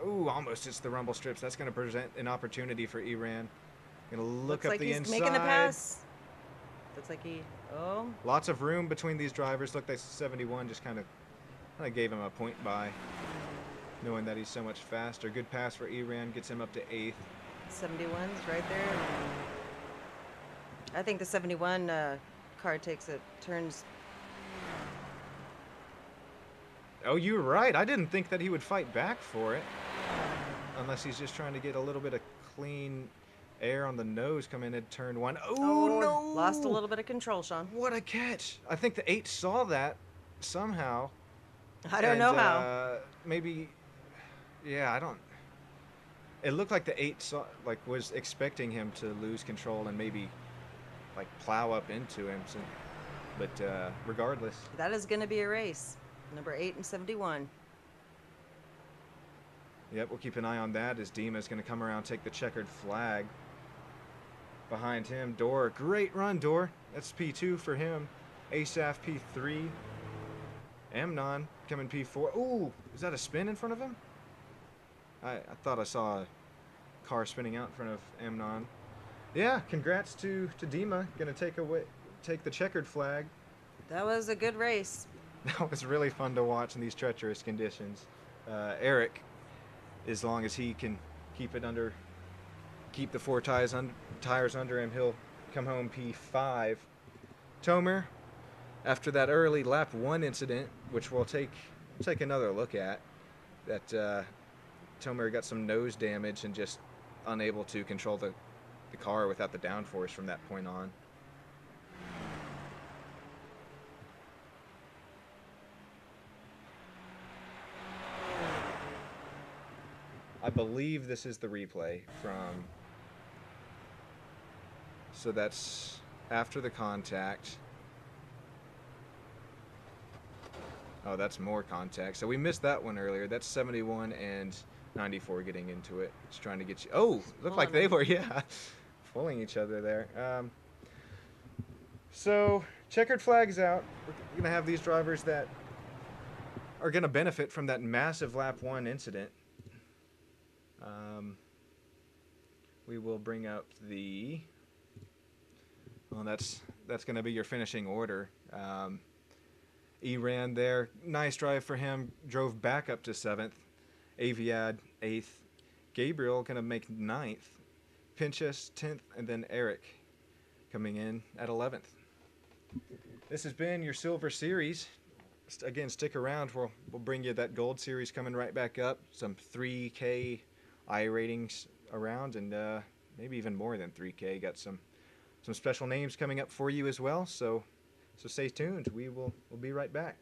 Ooh, almost hits the rumble strips. That's going to present an opportunity for Iran. Going to look Looks up like the he's inside. making the pass. Looks like he. Oh. Lots of room between these drivers. Look, that 71 just kind of gave him a point by, knowing that he's so much faster. Good pass for Iran, gets him up to 8th. 71's right there. I think the 71 car takes it, turns. Oh, you're right. I didn't think that he would fight back for it. Unless he's just trying to get a little bit of clean air on the nose coming in turn 1. Oh, no! Lost a little bit of control, Sean. What a catch. I think the 8 saw that somehow. I don't know how. Maybe, yeah, I don't. It looked like the 8 saw, was expecting him to lose control and maybe, plow up into him. So, but regardless. That is going to be a race. Number 8 and 71. Yep, we'll keep an eye on that as Dima's going to come around, take the checkered flag. Behind him, Dor. Great run, Dor. That's P2 for him. Asaf P3. Amnon coming P4. Ooh, is that a spin in front of him? I thought I saw a car spinning out in front of Amnon. Yeah, congrats to Dima. Going to take the checkered flag. That was a good race. That was really fun to watch in these treacherous conditions. Eric, as long as he can keep the 4 tires under him, he'll come home P5. Tomer, after that early lap 1 incident, which we'll take another look at, that Tomer got some nose damage and just unable to control the car without the downforce from that point on. I believe this is the replay from, so that's after the contact. Oh, that's more contact. So we missed that one earlier. That's 71 and 94 getting into it. It's trying to get you. Oh, looked like they were, yeah, fooling each other there. So checkered flags out. We're going to have these drivers that are going to benefit from that massive lap 1 incident. We will bring up the. Well, that's going to be your finishing order. Iran there, nice drive for him. Drove back up to 7th. Aviad 8th. Gabriel going to make 9th. Pinchas 10th, and then Eric coming in at 11th. This has been your Silver Series. Again, stick around. We'll bring you that Gold Series coming right back up. Some 3K I ratings around, and maybe even more than 3K. Got some special names coming up for you as well. So stay tuned. We'll be right back.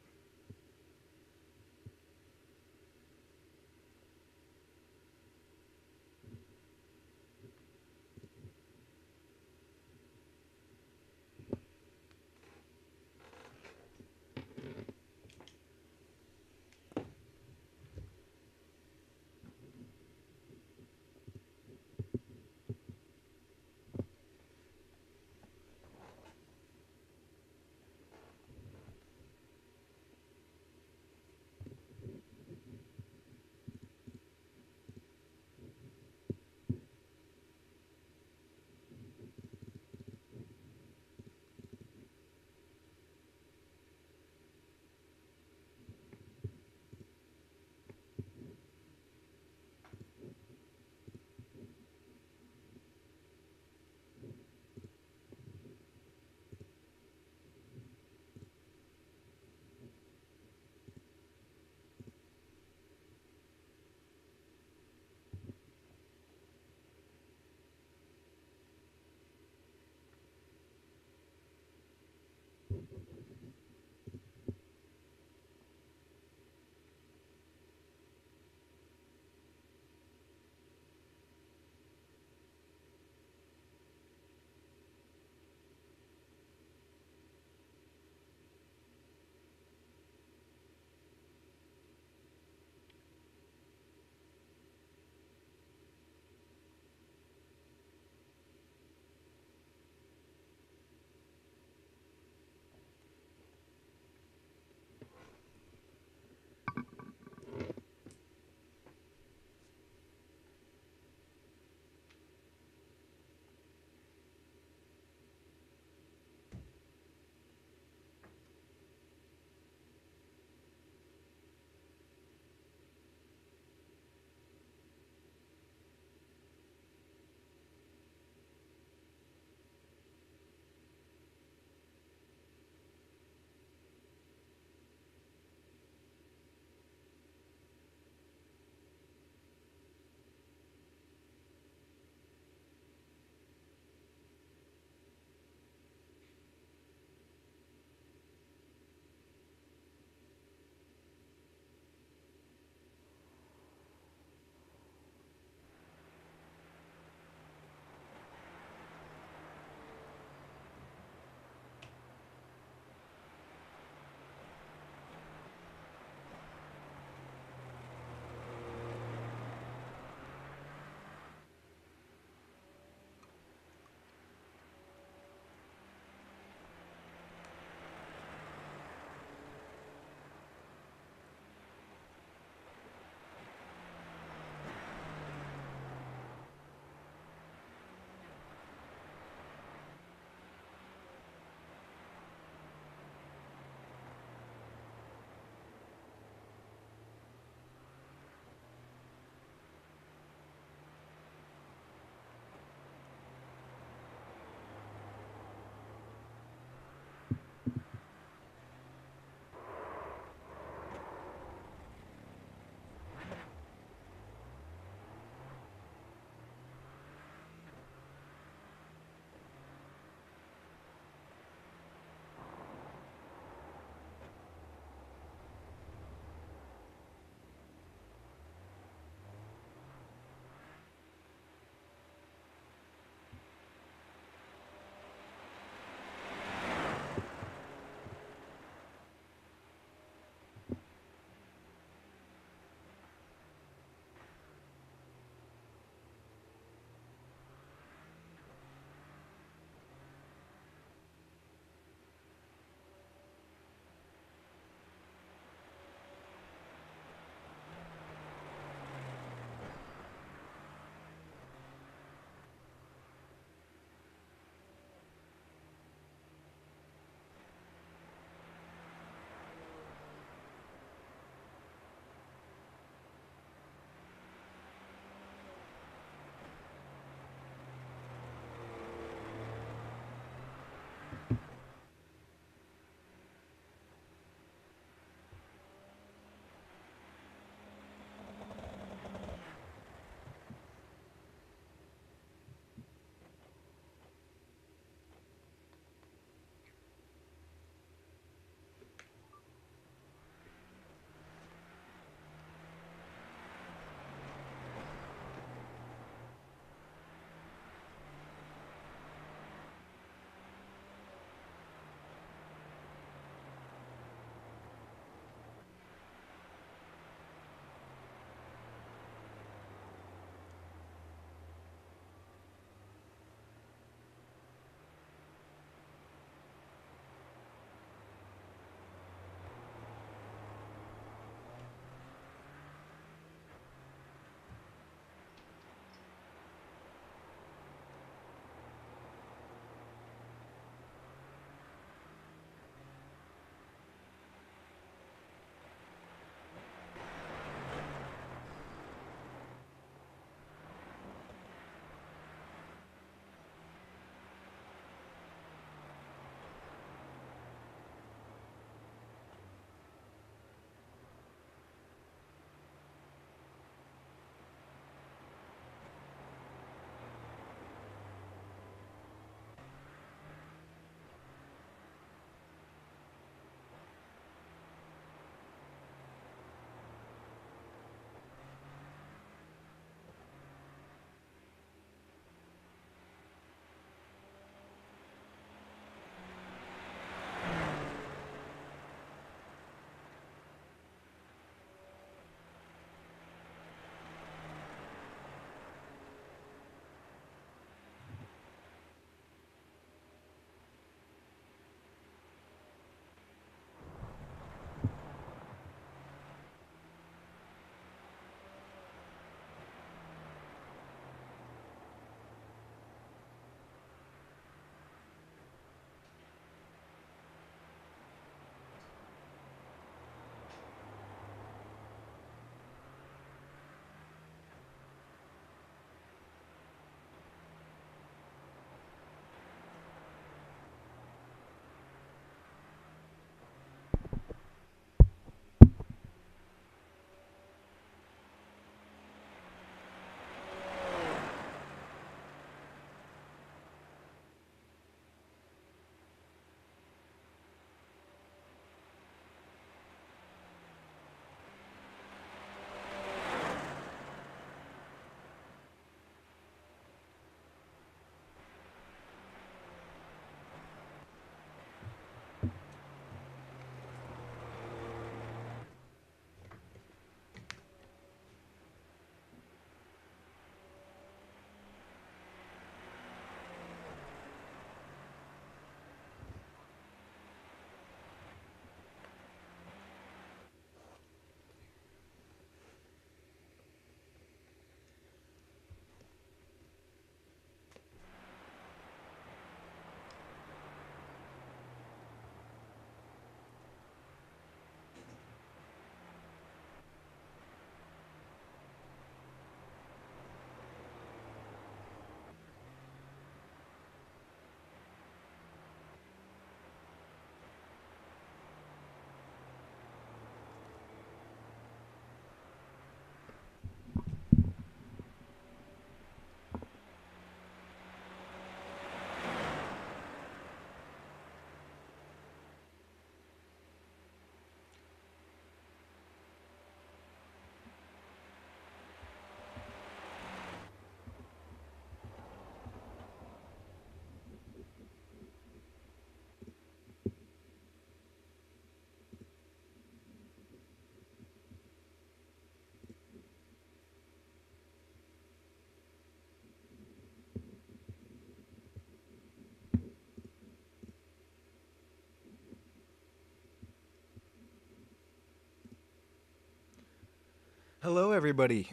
Hello, everybody.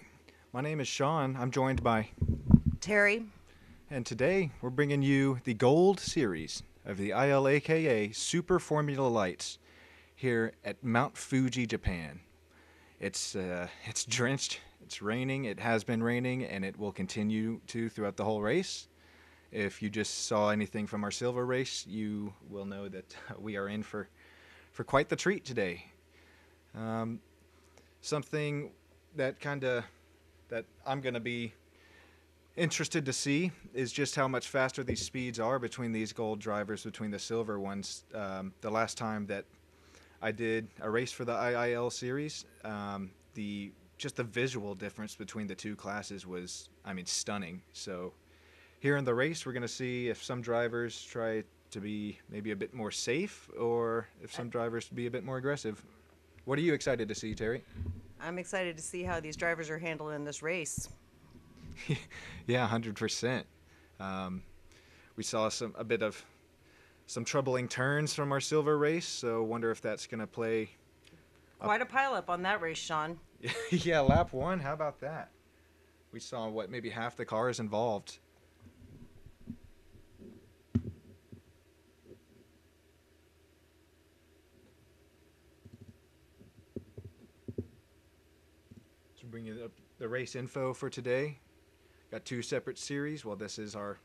My name is Sean. I'm joined by, Terry, and today we're bringing you the Gold Series of the ILAKA Super Formula Lights here at Mount Fuji, Japan. It's drenched, it's raining, it has been raining, and it will continue to throughout the whole race. If you just saw anything from our silver race, you will know that we are in for quite the treat today. Something that I'm going to be interested to see is just how much faster these speeds are between these gold drivers, between the silver ones. The last time that I did a race for the IIL series, the visual difference between the two classes was, stunning. So here in the race, we're going to see if some drivers try to be maybe a bit more safe, or if some drivers be a bit more aggressive. What are you excited to see, Terry? I'm excited to see how these drivers are handling this race. Yeah, 100%. We saw a bit of some troubling turns from our silver race, so wonder if that's going to play. Quite a pileup on that race, Sean. Yeah, lap one. How about that? We saw maybe half the cars involved. So bring you up the race info for today. Got two separate series. Well, this is our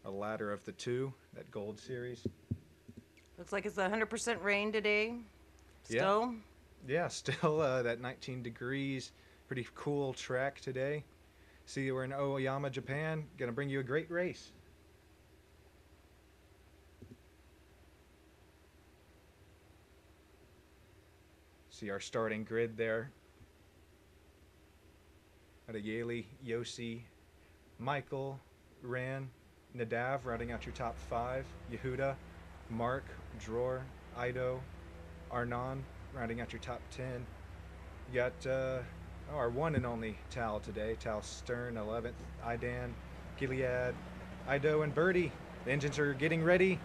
ladder of the two, that gold series. Looks like it's 100% rain today. Still. Yeah, still that 19 degrees. Pretty cool track today. See, we're in Oyama, Japan. Gonna bring you a great race. See our starting grid there. Adeyeli, Yossi, Michael, Ran, Nadav rounding out your top 5. Yehuda, Mark, Dror, Ido, Arnon rounding out your top 10. You got our one and only Tal today. Tal Stern, 11th. Idan, Gilead, Ido, and Birdie. The engines are getting ready.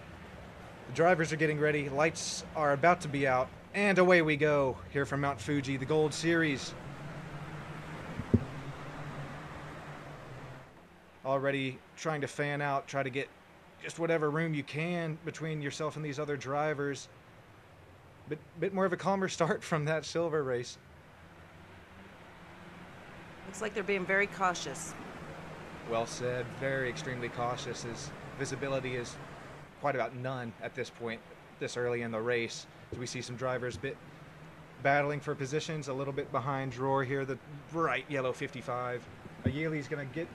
The drivers are getting ready. Lights are about to be out. And away we go here from Mount Fuji, the Gold Series. Already trying to fan out, try to get just whatever room you can between yourself and these other drivers. Bit more of a calmer start from that silver race. Looks like they're being very cautious. Well said. Very extremely cautious, as visibility is quite about none at this point, this early in the race. So we see some drivers battling for positions, a little bit behind Dror here, the bright yellow 55. Ayeli's going to get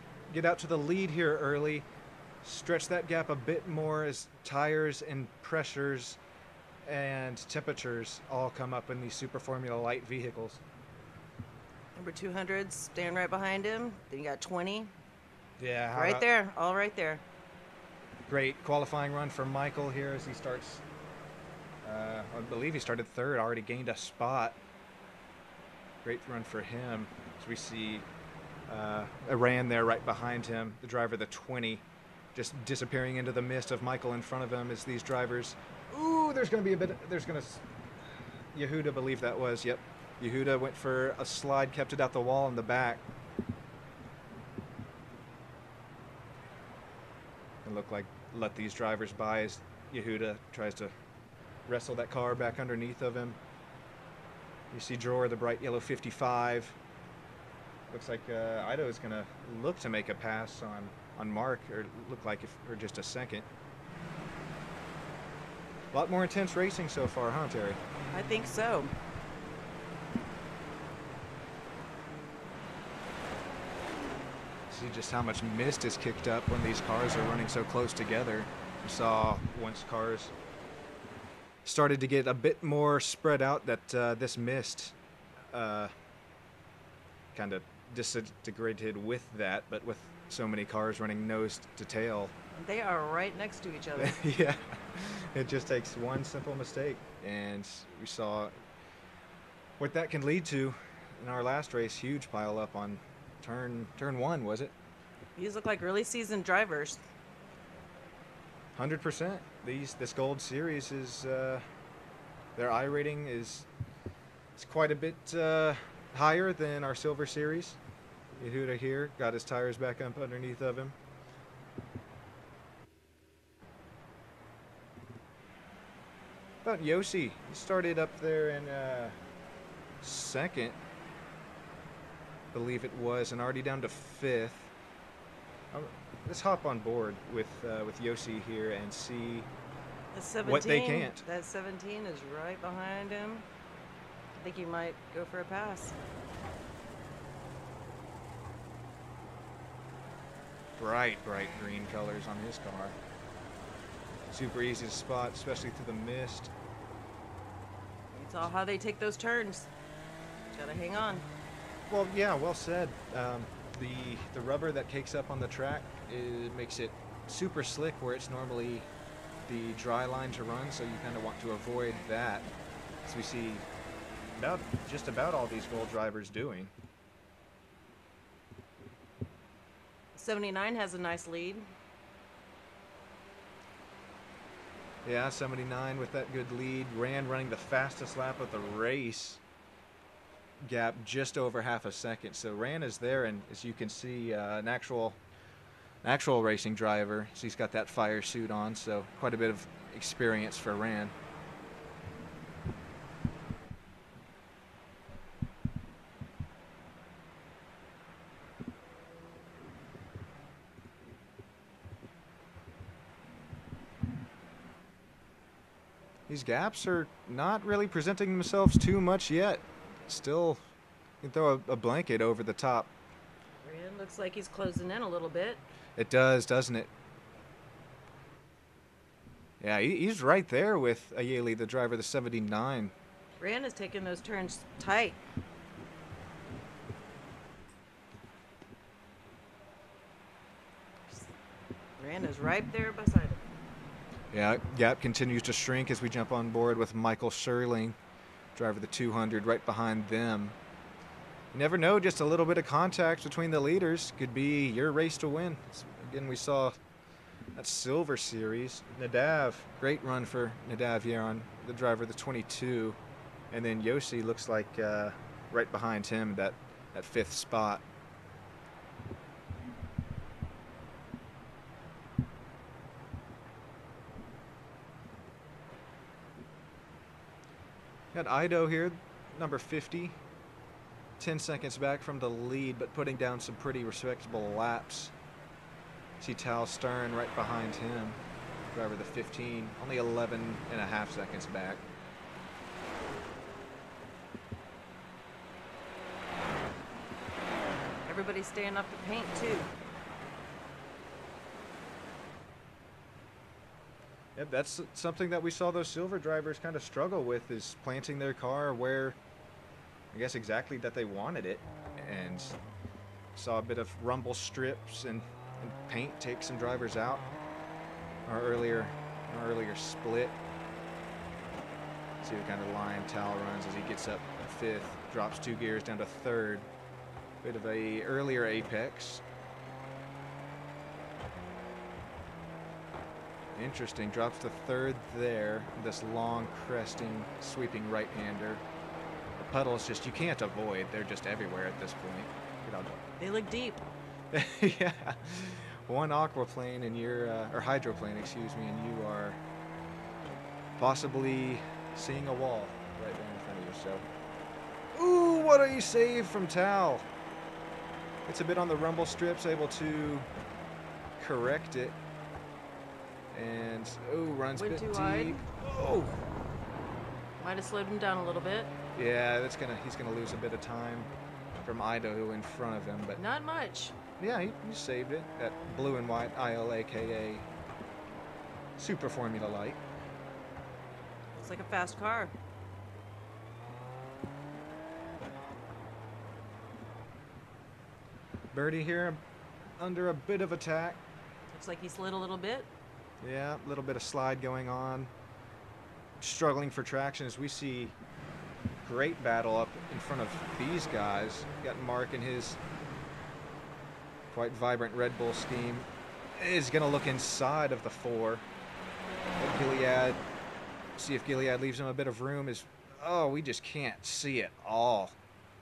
out to the lead here early, stretch that gap a bit more as tires and pressures and temperatures all come up in these Super Formula Light vehicles. Number 200's staying right behind him. Then you got 20. Yeah, Right there, all right there. Great qualifying run for Michael here as he starts. I believe he started third, already gained a spot. Great run for him. As we see Iran there right behind him, the driver, the 20, just disappearing into the mist of Michael in front of him as these drivers. Ooh, Yehuda, believe that was, yep. Yehuda went for a slide, kept it out the wall in the back. It looked like let these drivers by as Yehuda tries to wrestle that car back underneath of him. You see Dror, the bright yellow 55. Looks like Ido is going to look to make a pass on Mark, or look like for just a second. A lot more intense racing so far, huh, Terry? I think so. See just how much mist is kicked up when these cars are running so close together. You saw once cars started to get a bit more spread out that this mist kind of disintegrated with that, but with so many cars running nose to tail. They are right next to each other. Yeah, it just takes one simple mistake, and we saw what that can lead to in our last race. Huge pile up on turn one, was it? These look like really seasoned drivers. 100%. This gold series is their I rating is quite a bit higher than our Silver Series. Yehuda here got his tires back up underneath of him. About Yossi, he started up there in second, believe it was, and already down to fifth. Let's hop on board with Yossi here and see The 17, what they can't. That 17 is right behind him. I think he might go for a pass. Bright green colors on his car. Super easy to spot, especially through the mist. It's all how they take those turns. Gotta hang on. Well, yeah, well said. The rubber that cakes up on the track, it makes it super slick where it's normally the dry line to run, so you kind of want to avoid that, as we see just about all these gold drivers doing. 79 has a nice lead. Yeah, 79 with that good lead. Running the fastest lap of the race. Gap just over half a second. So Ran is there, and as you can see, an actual racing driver. So he's got that fire suit on, so quite a bit of experience for Ran. These gaps are not really presenting themselves too much yet. Still, you can throw a blanket over the top. Rand looks like he's closing in a little bit. It does, doesn't it? Yeah, he's right there with Ayeli, the driver, the 79. Rand is taking those turns tight. Rand is right there beside him. Yeah, gap continues to shrink as we jump on board with Michael Sherling, driver the 200, right behind them. You never know, just a little bit of contact between the leaders could be your race to win. Again, we saw that Silver Series. Nadav, great run for Nadav Yaron, the driver the 22. And then Yossi looks like right behind him, that fifth spot. Got Ido here, number 50, 10 seconds back from the lead, but putting down some pretty respectable laps. See Tal Stern right behind him, driver the 15, only 11.5 seconds back. Everybody's staying off the paint too. Yep, that's something that we saw those silver drivers kind of struggle with, is planting their car where, I guess, exactly that they wanted it. And saw a bit of rumble strips and paint take some drivers out. Our earlier split. See what kind of line Tal runs as he gets up fifth, drops 2 gears down to third. Bit of a earlier apex. Interesting, drops to third there. This long, cresting, sweeping right-hander. The puddles just, you can't avoid. They're just everywhere at this point. Get out. They look deep. Yeah. One aquaplane and you're, or hydroplane, excuse me, and you are possibly seeing a wall right there in front of you. So, ooh, what a save from Tal. It's a bit on the rumble strips, able to correct it. And, oh, runs a bit deep. Wide. Oh! Might have slowed him down a little bit. Yeah, he's gonna lose a bit of time from Idaho in front of him, but Not much. yeah, he saved it. That blue and white ILAKA Super Formula Light. Looks like a fast car. Birdie here under a bit of attack. Looks like he slid a little bit. Yeah, a little bit of slide going on. Struggling for traction as we see great battle up in front of these guys. Got Mark in his quite vibrant Red Bull scheme. Is going to look inside of the 4. But Gilead, see if Gilead leaves him a bit of room. Oh, we just can't see it all.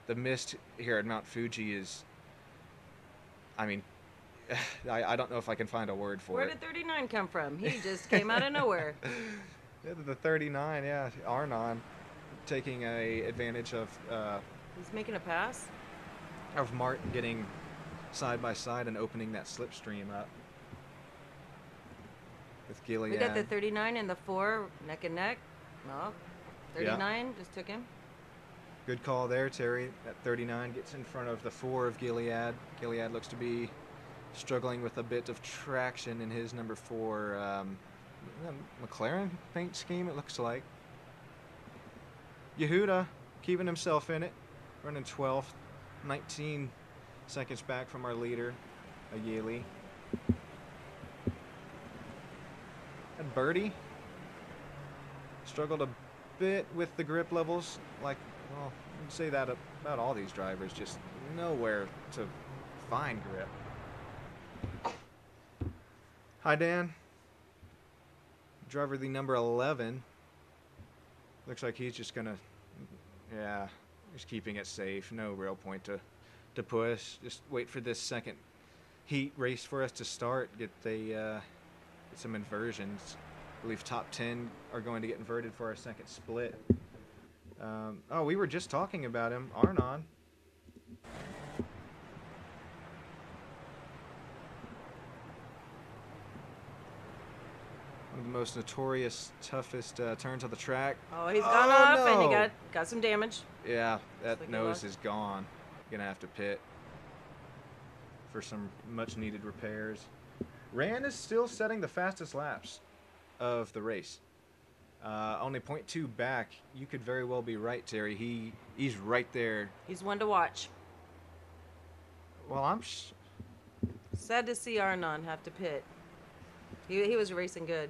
the mist here at Mount Fuji is, I mean, I don't know if I can find a word for Where it. did 39 come from? He just came out of nowhere. Yeah, the 39, yeah, Arnon taking a advantage of He's making a pass. Martin getting side by side and opening that slipstream up with Gilead. We got the 39 and the 4 neck and neck. No, 39 just took him. Good call there, Terry. That 39 gets in front of the 4 of Gilead. Gilead looks to be struggling with a bit of traction in his number 4 McLaren paint scheme, it looks like. Yehuda keeping himself in it, running 12th, 19 seconds back from our leader, Ayeli. And Birdie struggled a bit with the grip levels, like, well, I'd say that about all these drivers, just nowhere to find grip. Hi, Dan. Driver the number 11. Looks like he's just gonna, yeah, he's keeping it safe. No real point to push. Just wait for this second heat race for us to start. Get some inversions. I believe top 10 are going to get inverted for our second split. Oh, we were just talking about him, Arnon. One of the most notorious, toughest turns on the track. Oh, he's gone off and he no. got some damage. Yeah, that like nose is gone. Gonna have to pit for some much needed repairs. Rand is still setting the fastest laps of the race. Only 0.2 back. You could very well be right, Terry. He's right there. He's one to watch. Well, I'm Sad to see Arnon have to pit. He was racing good.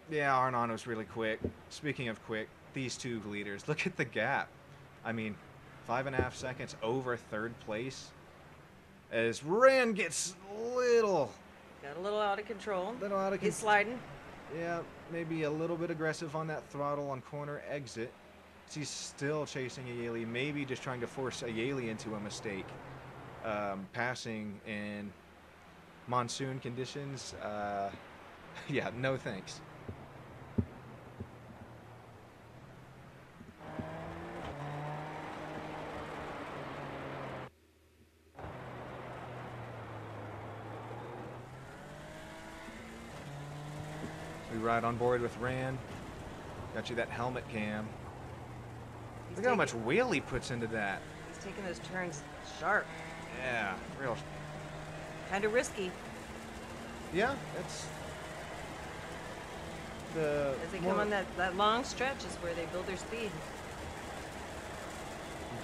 yeah, Arnon was really quick. Speaking of quick, these two leaders, look at the gap. I mean, 5.5 seconds over third place. As Rand gets Got a little out of control. He's He's sliding. Yeah, maybe a little bit aggressive on that throttle on corner exit. He's still chasing Ayeli, maybe just trying to force Ayeli into a mistake. Passing in monsoon conditions, yeah, no thanks. We ride on board with Rand. Got you that helmet cam. Look how much wheel he puts into that. He's taking those turns sharp. Yeah, real. Kind of risky. Yeah, that's the. As they come on that long stretch is where they build their speed.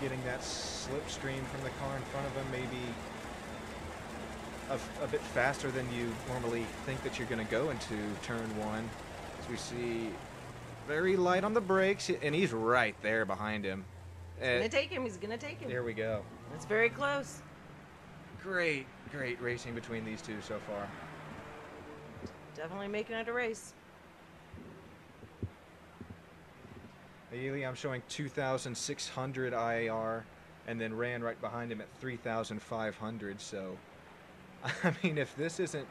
Getting that slipstream from the car in front of him, maybe a bit faster than you normally think that you're going to go into turn 1. As we see, very light on the brakes, and he's right there behind him. He's gonna take him. He's gonna take him. There we go. It's very close. Great racing between these two so far. Definitely making it a race. Ayeli, I'm showing 2,600 IAR, and then Rand right behind him at 3,500. So, I mean, if this isn't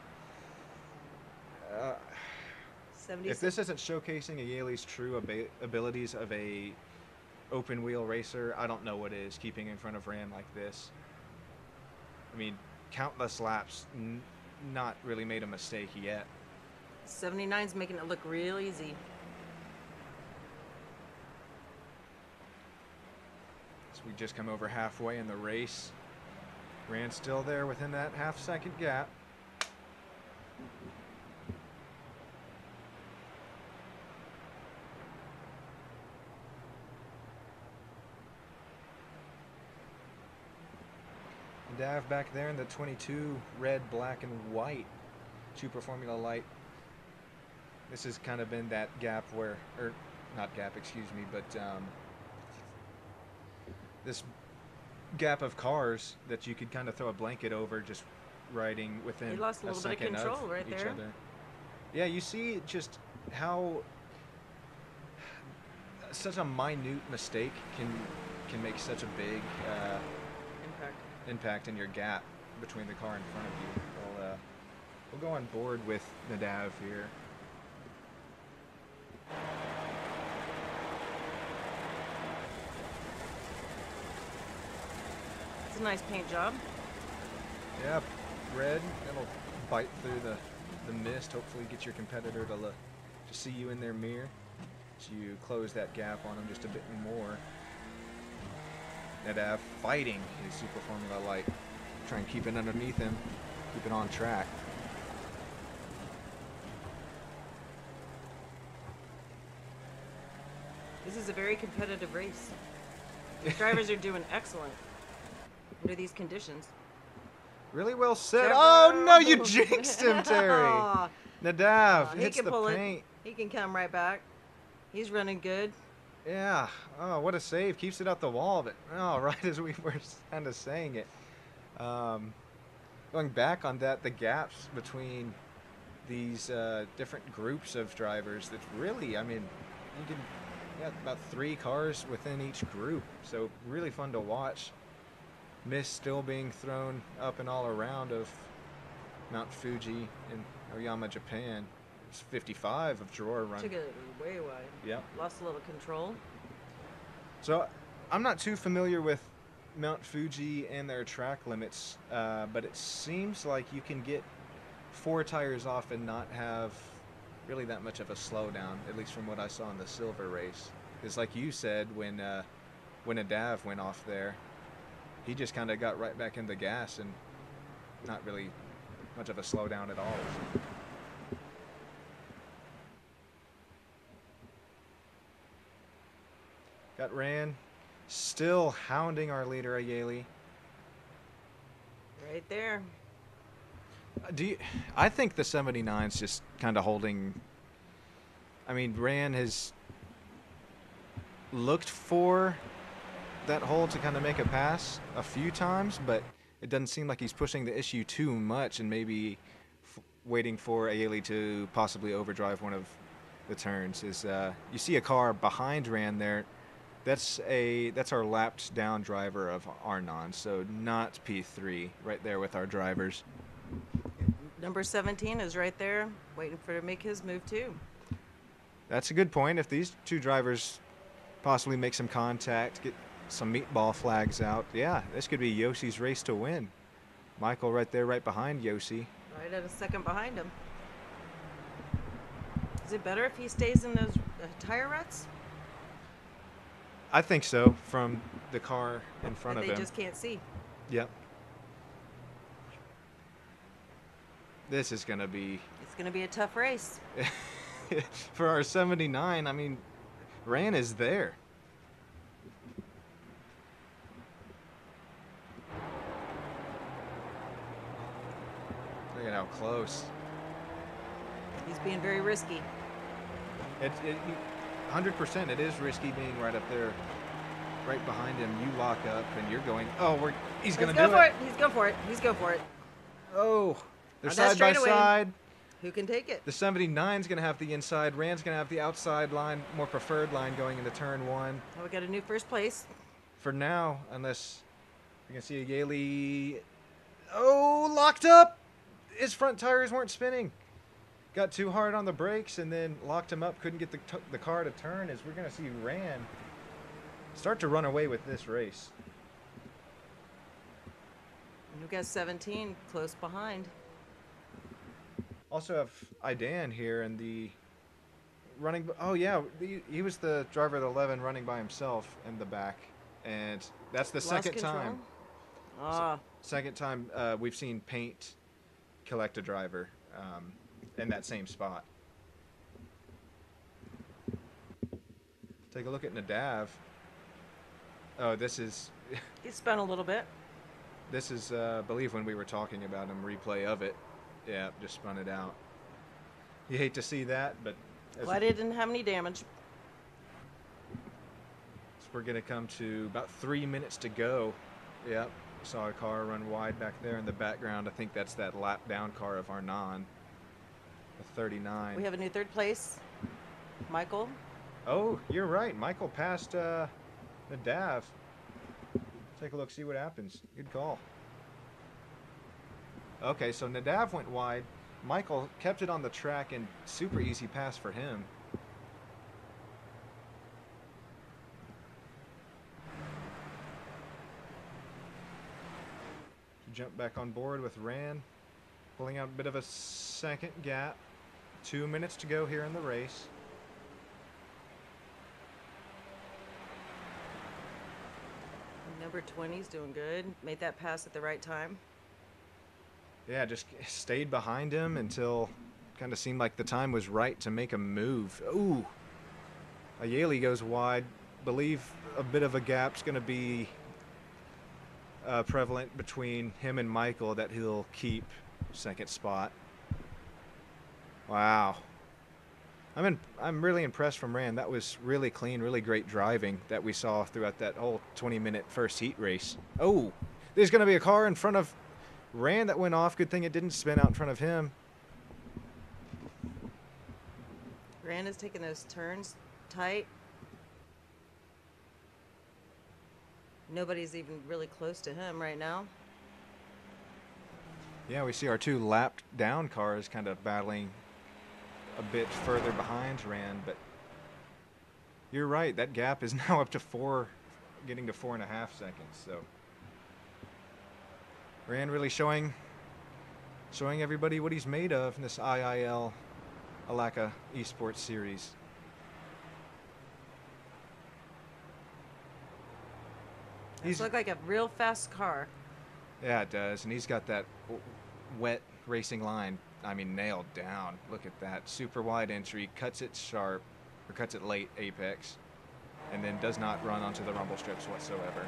showcasing Ayeli's true abilities of a open wheel racer, I don't know what is. Keeping in front of Rand like this. I mean, countless laps, not really made a mistake yet. 79's making it look real easy. So we just come over halfway in the race. Rand's still there within that half-second gap. Dav back there in the 22 red, black, and white Super Formula Light. This has kind of been that gap where, or not gap, excuse me, but this gap of cars that you could kind of throw a blanket over, just riding within He lost a little bit of second control right each there. other. Yeah, you see just how such a minute mistake can can make such a big Impact. impact in your gap between the car in front of you. We'll go on board with Nadav here. It's a nice paint job. Yeah, red. That'll bite through the mist. Hopefully, get your competitor to see you in their mirror. So you close that gap on them just a bit more. Nadav fighting his Super Formula Light. Try and keep it underneath him. Keep it on track. This is a very competitive race. The drivers are doing excellent under these conditions. Really well said. Trevor. Oh no, you jinxed him, Terry. Aw. Nadav He hits can the pull paint. it. He can come right back. He's running good. Yeah. Oh, what a save. Keeps it out the wall, but right as we were kind of saying it. Going back on that, the gaps between these different groups of drivers, that's really, I mean, you can about 3 cars within each group. So really fun to watch. Mist still being thrown up and all around of Mount Fuji in Oyama, Japan. It's 55 of drawer run. Took it way wide. Yep. Lost a little control. So I'm not too familiar with Mount Fuji and their track limits, but it seems like you can get 4 tires off and not have really that much of a slowdown, at least from what I saw in the silver race. Because like you said, when Nadav went off there, he just kind of got right back in the gas and not really much of a slowdown at all. Got Ran still hounding our leader, Ayeli. Right there. I think the 79's just kind of holding. I mean, Ran has looked for that hole to kind of make a pass a few times, but it doesn't seem like he's pushing the issue too much and maybe waiting for Ayeli to possibly overdrive one of the turns. You see a car behind Ran there. That's our lapped down driver of Arnon, so not P3 right there with our drivers. Number 17 is right there, waiting for to make his move too. That's a good point. If these 2 drivers possibly make some contact, get some meatball flags out, yeah, this could be Yossi's race to win. Michael right there, right behind Yossi. Right at a second behind him. Is it better if he stays in those tire ruts? I think so, from the car in front That of they him. just can't see. Yep. This is going to be... It's going to be a tough race. For our 79, I mean, Ran is there. Look at how close. He's being very risky. 100%, it is risky being right up there, right behind him. You lock up and you're going, he's going to do it. He's going for it. He's going for it. Oh, they're On that side by straightaway. side. Who can take it? The 79's going to have the inside. Ran's going to have the outside line, more preferred line going into turn 1. Oh, we got a new first place. For now, unless you can see a Yaley. Oh, locked up! His front tires weren't spinning. Got too hard on the brakes and then locked him up. Couldn't get the car to turn. As we're going to see Ran start to run away with this race. We've got 17 close behind. Also have Idan here in the running. Oh yeah, he was the driver of the 11 running by himself in the back, and that's the Lost second control. time. Ah, Second time we've seen Paint collect a driver in that same spot. Take a look at Nadav. Oh, this is he spun a little bit. this is I believe when we were talking about him, replay of it. Yeah, just spun it out. You hate to see that, but Glad it didn't have any damage. we're going to come to about 3 minutes to go. Yep, saw a car run wide back there in the background. I think that's that lap down car of Arnon, the 39. We have a new third place. Michael. Oh, you're right. Michael passed Nadav. take a look, see what happens. Good call. Okay, so Nadav went wide. Michael kept it on the track and super easy pass for him. Jump back on board with Rand, pulling out a bit of a second gap. 2 minutes to go here in the race. Number 20's doing good. Made that pass at the right time. Yeah, just stayed behind him until kind of seemed like the time was right to make a move. Ooh, Ayeli goes wide. Believe a bit of a gap's going to be prevalent between him and Michael that he'll keep second spot. Wow. I'm really impressed from Rand. That was really clean, really great driving that we saw throughout that whole 20-minute first heat race. Oh, there's going to be a car in front of Rand that went off. Good thing it didn't spin out in front of him. Rand is taking those turns tight. Nobody's even really close to him right now. Yeah, we see our two lapped down cars kind of battling a bit further behind Rand, but you're right, that gap is now up to 4, getting to 4.5 seconds. So Rand really showing everybody what he's made of in this IIL ILAKA Esports series. This looks like a real fast car. Yeah, it does, and he's got that wet racing line, I mean, nailed down. Look at that. Super wide entry, cuts it sharp, or cuts it late apex, and then does not run onto the rumble strips whatsoever.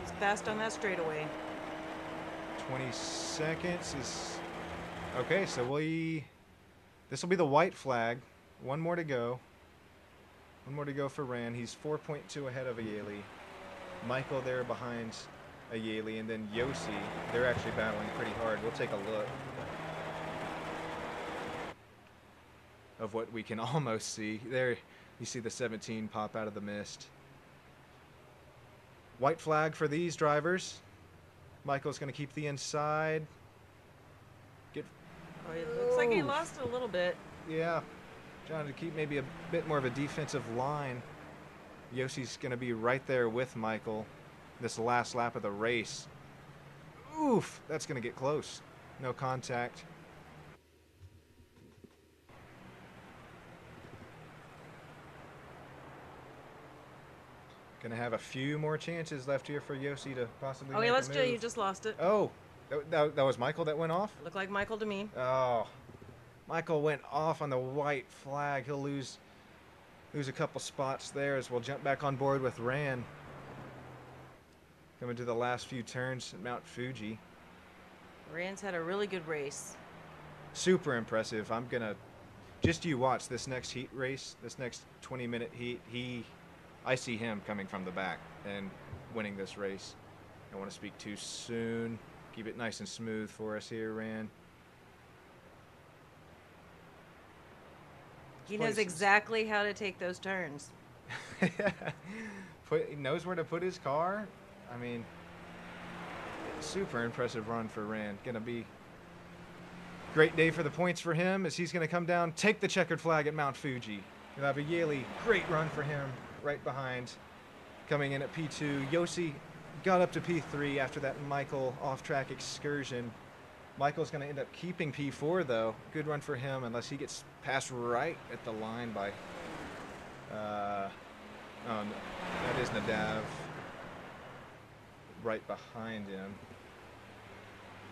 He's fast on that straightaway. 20 seconds is... Okay, so this will be the white flag. One more to go. One more to go for Rand. He's 4.2 ahead of Ayeli. Michael there behind Ayeli, and then Yossi. They're actually battling pretty hard. We'll take a look of what we can almost see. There, you see the 17 pop out of the mist. White flag for these drivers. Michael's going to keep the inside. Oh, it looks like he lost a little bit. Yeah, trying to keep maybe a bit more of a defensive line. Yossi's going to be right there with Michael this last lap of the race. Oof, that's going to get close. No contact. Going to have a few more chances left here for Yossi to possibly Oh, make he a lost you. move. You just lost it. Oh, that was Michael that went off? Looked like Michael to me. Oh, Michael went off on the white flag. He'll lose a couple spots there as we'll jump back on board with Rand. Coming to the last few turns at Mount Fuji. Rand's had a really good race. Super impressive. I'm going to... Just you watch this next heat race, this next 20-minute heat. I see him coming from the back and winning this race. I don't want to speak too soon. Keep it nice and smooth for us here, Rand. He knows exactly how to take those turns. He knows where to put his car. I mean, super impressive run for Rand. Gonna be great day for the points for him as he's gonna come down, take the checkered flag at Mount Fuji. You'll have a Yeli, great run for him right behind. Coming in at P2, Yossi got up to P3 after that Michael off-track excursion. Michael's going to end up keeping P4, though. Good run for him, unless he gets passed right at the line by... oh, no, that is Nadav. Right behind him.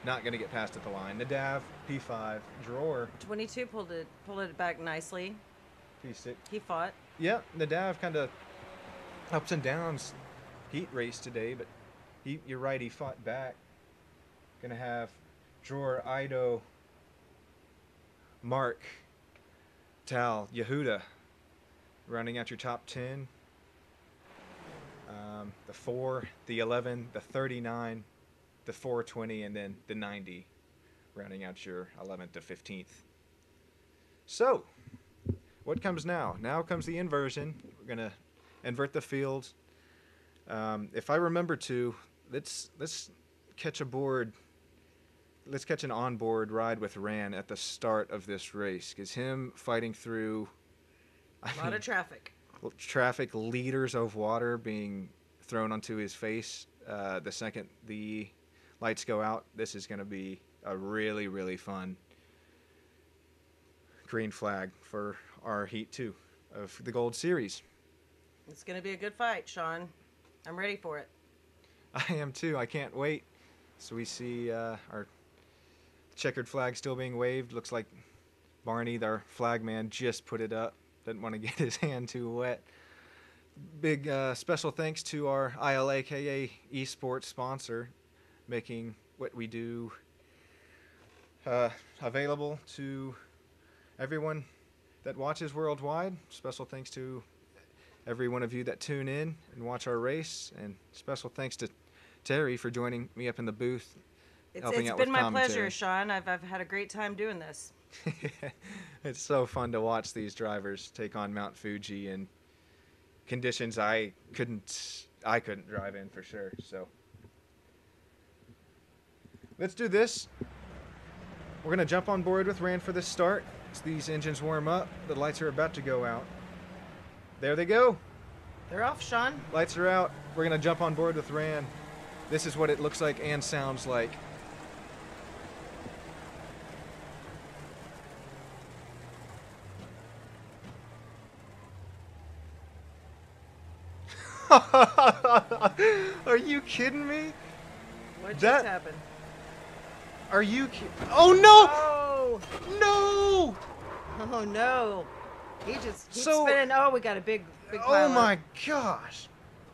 Not going to get passed at the line. Nadav, P5. Drawer. 22 pulled it back nicely. P6. He fought. Yep, Nadav kind of ups and downs heat race today, but you're right, he fought back. Going to have... Drawer, Ido, Mark, Tal, Yehuda running out your top 10. The 4, the 11, the 39, the 420, and then the 90 rounding out your 11th to 15th. So, what comes now? Now comes the inversion. We're going to invert the field. If I remember to, let's catch a board. Let's catch an onboard ride with Ran at the start of this race, because him fighting through A lot of traffic. traffic, liters of water being thrown onto his face the second the lights go out. This is going to be a really, really fun green flag for our Heat 2 of the Gold Series. It's going to be a good fight, Sean. I'm ready for it. I am too. I can't wait. So we see our checkered flag still being waved. Looks like Barney, our flag man, just put it up. Didn't want to get his hand too wet. Big special thanks to our ILAKA Esports sponsor, making what we do available to everyone that watches worldwide. Special thanks to every one of you that tune in and watch our race, and special thanks to Terry for joining me up in the booth. It's been my pleasure, Sean. I've had a great time doing this. It's so fun to watch these drivers take on Mount Fuji in conditions I couldn't drive in for sure. So let's do this. We're gonna jump on board with Rand for this start. As these engines warm up, the lights are about to go out. There they go. They're off, Sean. Lights are out. We're gonna jump on board with Rand. This is what it looks like and sounds like. Are you kidding me? What That- just happened? Are you Oh no! Oh! No! Oh no! He just keeps So- spinning. Oh, we got a big Oh pile my gosh.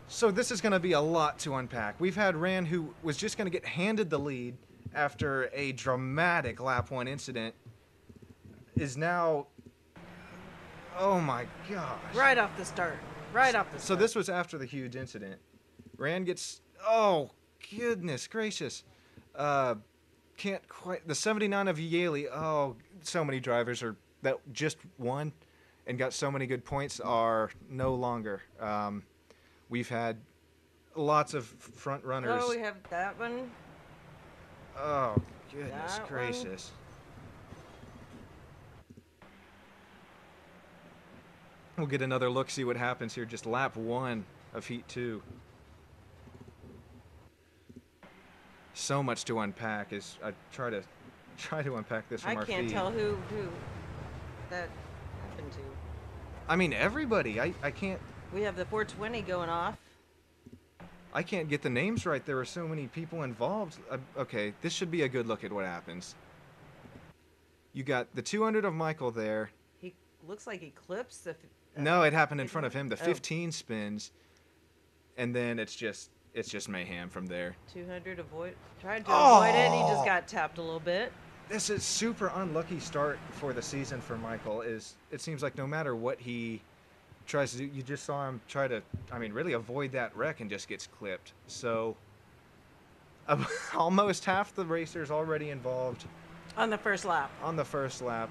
So this is going to be a lot to unpack. We've had Rand, who was just going to get handed the lead after a dramatic lap 1 incident, is now, oh my gosh. right off the start. Right off the So start. this was after the huge incident. Rand gets, oh goodness gracious. Can't quite, the 79 of Yaley, oh, so many drivers are that just won and got so many good points are no longer. We've had lots of front runners. Oh, we have that one. Oh, goodness That one. gracious. We'll get another look, see what happens here. Just lap 1 of Heat 2. So much to unpack as I try to unpack this from I our can't feed. tell who that happened to. I mean, everybody. I can't. We have the 420 going off. I can't get the names right. There were so many people involved. Okay, this should be a good look at what happens. You got the 200 of Michael there. He looks like he clips the. No, it happened in didn't front of it? him. The Oh. 15 spins, and then it's just mayhem from there. 200 tried to avoid it. He Oh! just got tapped a little bit. This is super unlucky start for the season for Michael. Is it seems like no matter what he tries to do, you just saw him try to, I mean, really avoid that wreck and just gets clipped. So almost half the racers already involved On the first lap. on the first lap.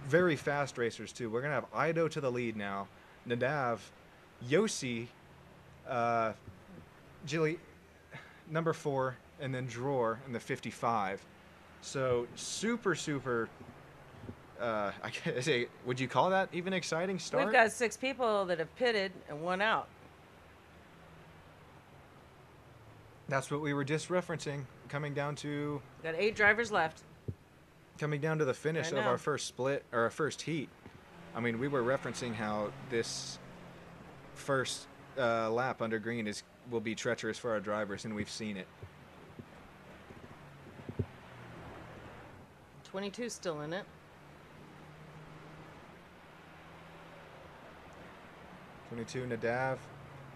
Very fast racers too. We're gonna have Ido to the lead now. Nadav, Yossi, Jilly, number 4, and then Dror in the 55. So super. I guess, would you call that even exciting start? We've got 6 people that have pitted and 1 out. That's what we were just referencing. Coming down to We've got 8 drivers left. the finish I of know. our first split or our first heat. I mean, we were referencing how this first lap under green will be treacherous for our drivers, and we've seen it. 22 still in it. 22 Nadav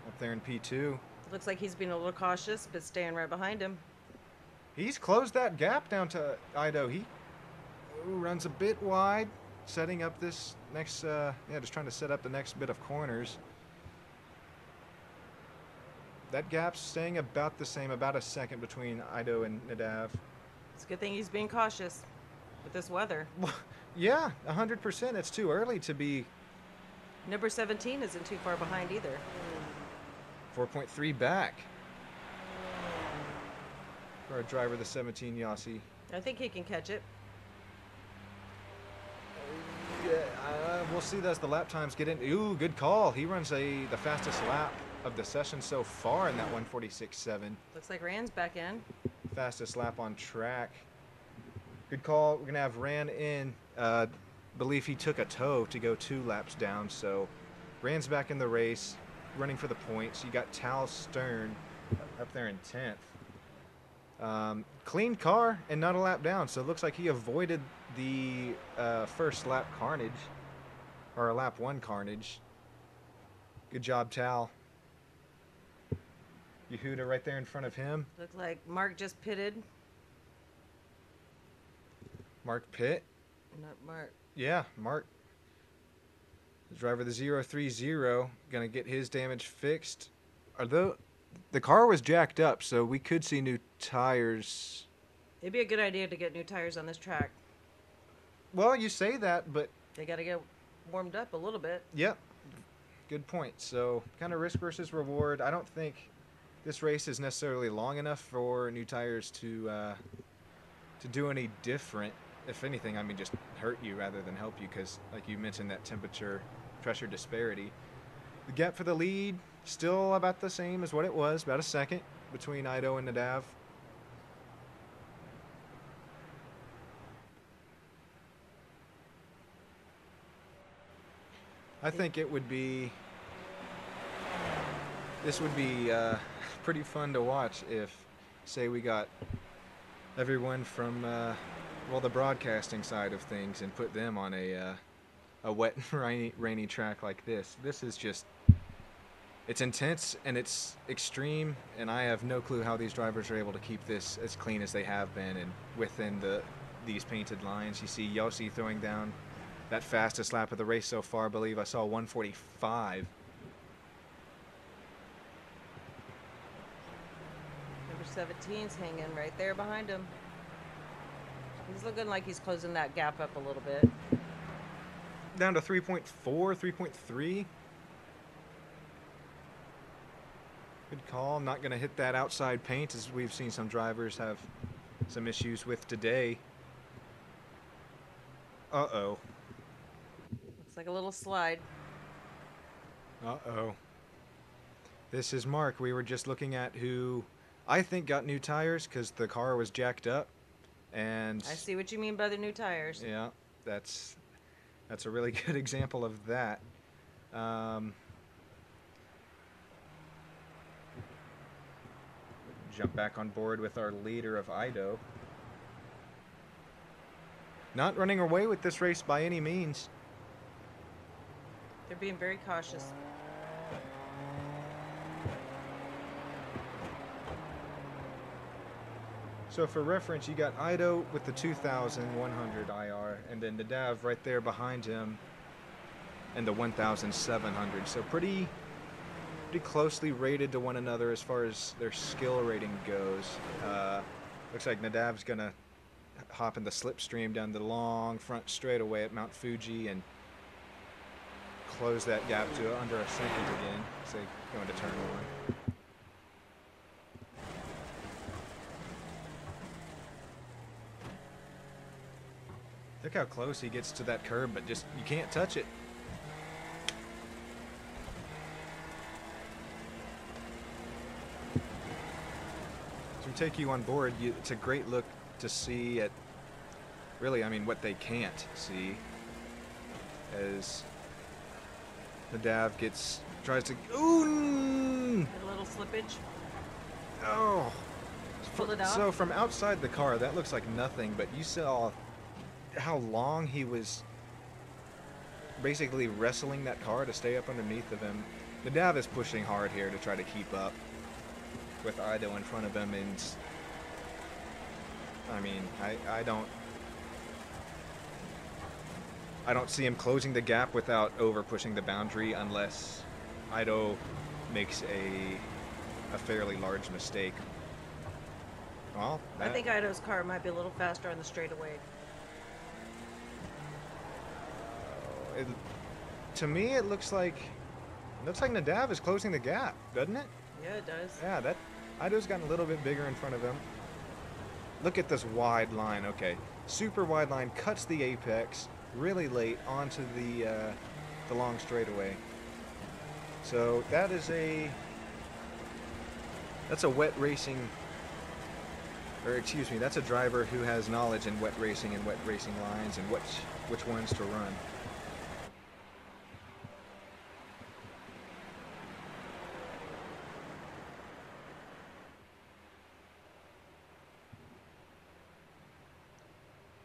up there in P2. Looks like he's being a little cautious, but staying right behind him. He's closed that gap down to Ido. He runs a bit wide, setting up this next, just trying to set up the next bit of corners. That gap's staying about the same, about a second between Ido and Nadav. It's a good thing he's being cautious with this weather. Yeah, 100%. It's too early to be. Number 17 isn't too far behind either. 4.3 back for our driver, the 17 Yossi. I think he can catch it. Yeah, we'll see as the lap times get in. Ooh, good call. He runs the fastest lap of the session so far in that 146.7. Looks like Rand's back in. Fastest lap on track. Good call. We're gonna have Rand in. Believe he took a tow to go 2 laps down, so Rand's back in the race, running for the points. You got Tal Stern up there in 10th. Clean car and not a lap down, so it looks like he avoided the first lap carnage, or lap 1 carnage. Good job, Tal. Yehuda right there in front of him. Looks like Mark just pitted. Mark Pitt. Not Mark. Yeah, Mark. The driver of the 030 gonna get his damage fixed. The car was jacked up, so we could see new tires. It'd be a good idea to get new tires on this track. Well, you say that, but They got to get warmed up a little bit. yep, good point. So kind of risk versus reward. I don't think this race is necessarily long enough for new tires to do any different. If anything, I mean, just hurt you rather than help you, because like you mentioned, that temperature pressure disparity. The gap for the lead still about the same as what it was, about a second between Ido and Nadav. I think it would be, this would be pretty fun to watch if, say, we got everyone from well, the broadcasting side of things and put them on a wet and rainy track like this. This is just, it's intense and it's extreme, and I have no clue how these drivers are able to keep this as clean as they have been and within these painted lines. You see Yossi throwing down that fastest lap of the race so far. I believe I saw 145. Number 17's hanging right there behind him. He's looking like he's closing that gap up a little bit. Down to 3.4, 3.3. Good call. Not going to hit that outside paint, as we've seen some drivers have some issues with today. Uh-oh. Looks like a little slide. Uh-oh. This is Mark. We were just looking at who I think got new tires because the car was jacked up. And I see what you mean by the new tires. yeah, that's a really good example of that. Jump back on board with our leader of Ido. Not running away with this race by any means. They're being very cautious. So for reference, you got Ido with the 2100 IR, and then Nadav right there behind him and the 1700. So pretty closely rated to one another as far as their skill rating goes. Looks like Nadav's gonna hop in the slipstream down the long front straightaway at Mount Fuji and close that gap to under a second again. So going to turn 1. Look how close he gets to that curb, but just, you can't touch it. To take you on board, it's a great look to see at, really, I mean, what they can't see, as Nadav tries to, ooh! Get a little slippage. Oh! Pull it out. So from outside the car, that looks like nothing, but you saw how long he was basically wrestling that car to stay up underneath of him. Nadav is pushing hard here to try to keep up with Ido in front of him, and I mean, I don't see him closing the gap without over pushing the boundary unless Ido makes a fairly large mistake. Well, I think Ido's car might be a little faster on the straightaway. To me, it looks like Nadav is closing the gap, doesn't it? Yeah, it does. Yeah, that Ido's gotten a little bit bigger in front of him. Look at this wide line. Okay, super wide line cuts the apex really late onto the long straightaway. So that's a wet racing, or excuse me, that's a driver who has knowledge in wet racing and wet racing lines and which ones to run.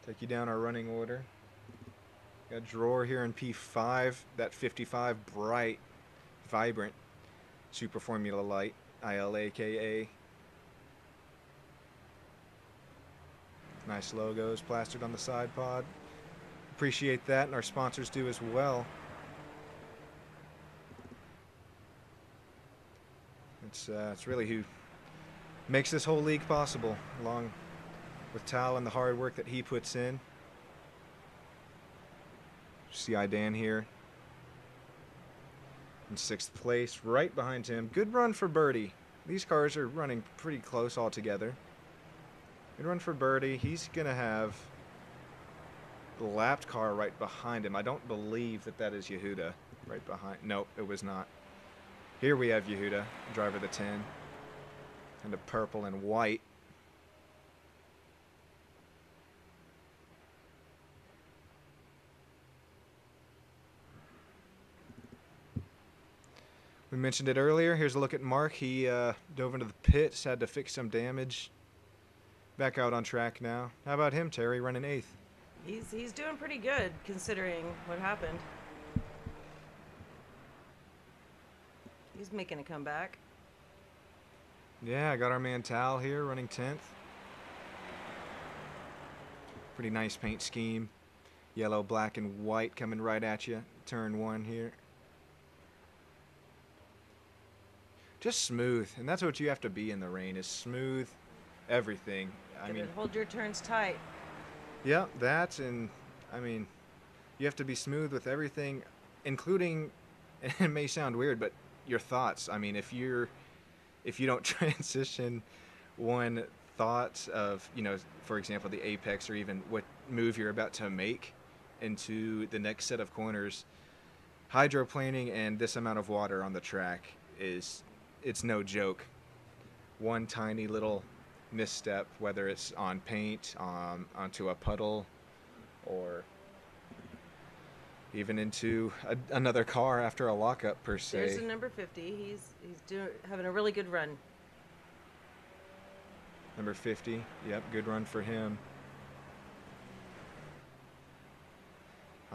Take you down our running order. Got Drawer here in P5, that 55 bright, vibrant Super Formula Light, ILAKA. Nice logos plastered on the side pod. Appreciate that, and our sponsors do as well. It's really who makes this whole league possible, along with Tal and the hard work that he puts in. CI Dan here in 6th place, right behind him. Good run for Birdie. These cars are running pretty close all together. Good run for Birdie. He's going to have the lapped car right behind him. I don't believe that is Yehuda right behind. Nope, it was not. Here we have Yehuda, driver of the 10, and the purple and white. We mentioned it earlier. Here's a look at Mark. He dove into the pits, had to fix some damage. Back out on track now. How about him, Terry, running 8th? He's doing pretty good considering what happened. He's making a comeback. Yeah, I got our man Tal here running 10th. Pretty nice paint scheme. Yellow, black, and white coming right at you. Turn 1 here. Just smooth, and that's what you have to be in the rain, is smooth everything. I mean, hold your turns tight. Yeah, that, and I mean, you have to be smooth with everything, including, and it may sound weird, but your thoughts. I mean, if you don't transition one thought of, for example, the apex or even what move you're about to make into the next set of corners, hydroplaning and this amount of water on the track it's no joke. One tiny little misstep, whether it's on paint, onto a puddle, or even into another car after a lockup per se. There's the number 50. He's having a really good run. Number 50. Yep, good run for him.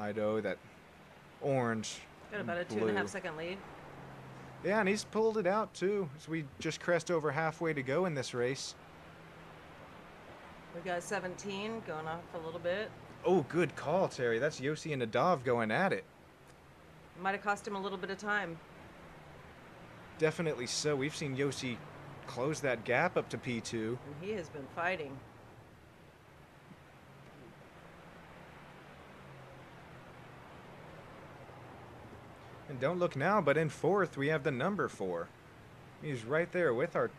Ido, that orange. Got about a blue. 2.5 second lead. Yeah, and he's pulled it out too. So we just crest over halfway to go in this race. We got 17 going off a little bit. Oh, good call, Terry. That's Yossi and Nadav going at it. Might have cost him a little bit of time. Definitely so. We've seen Yossi close that gap up to P2. And he has been fighting. And don't look now, but in 4th, we have the number 4. He's right there with our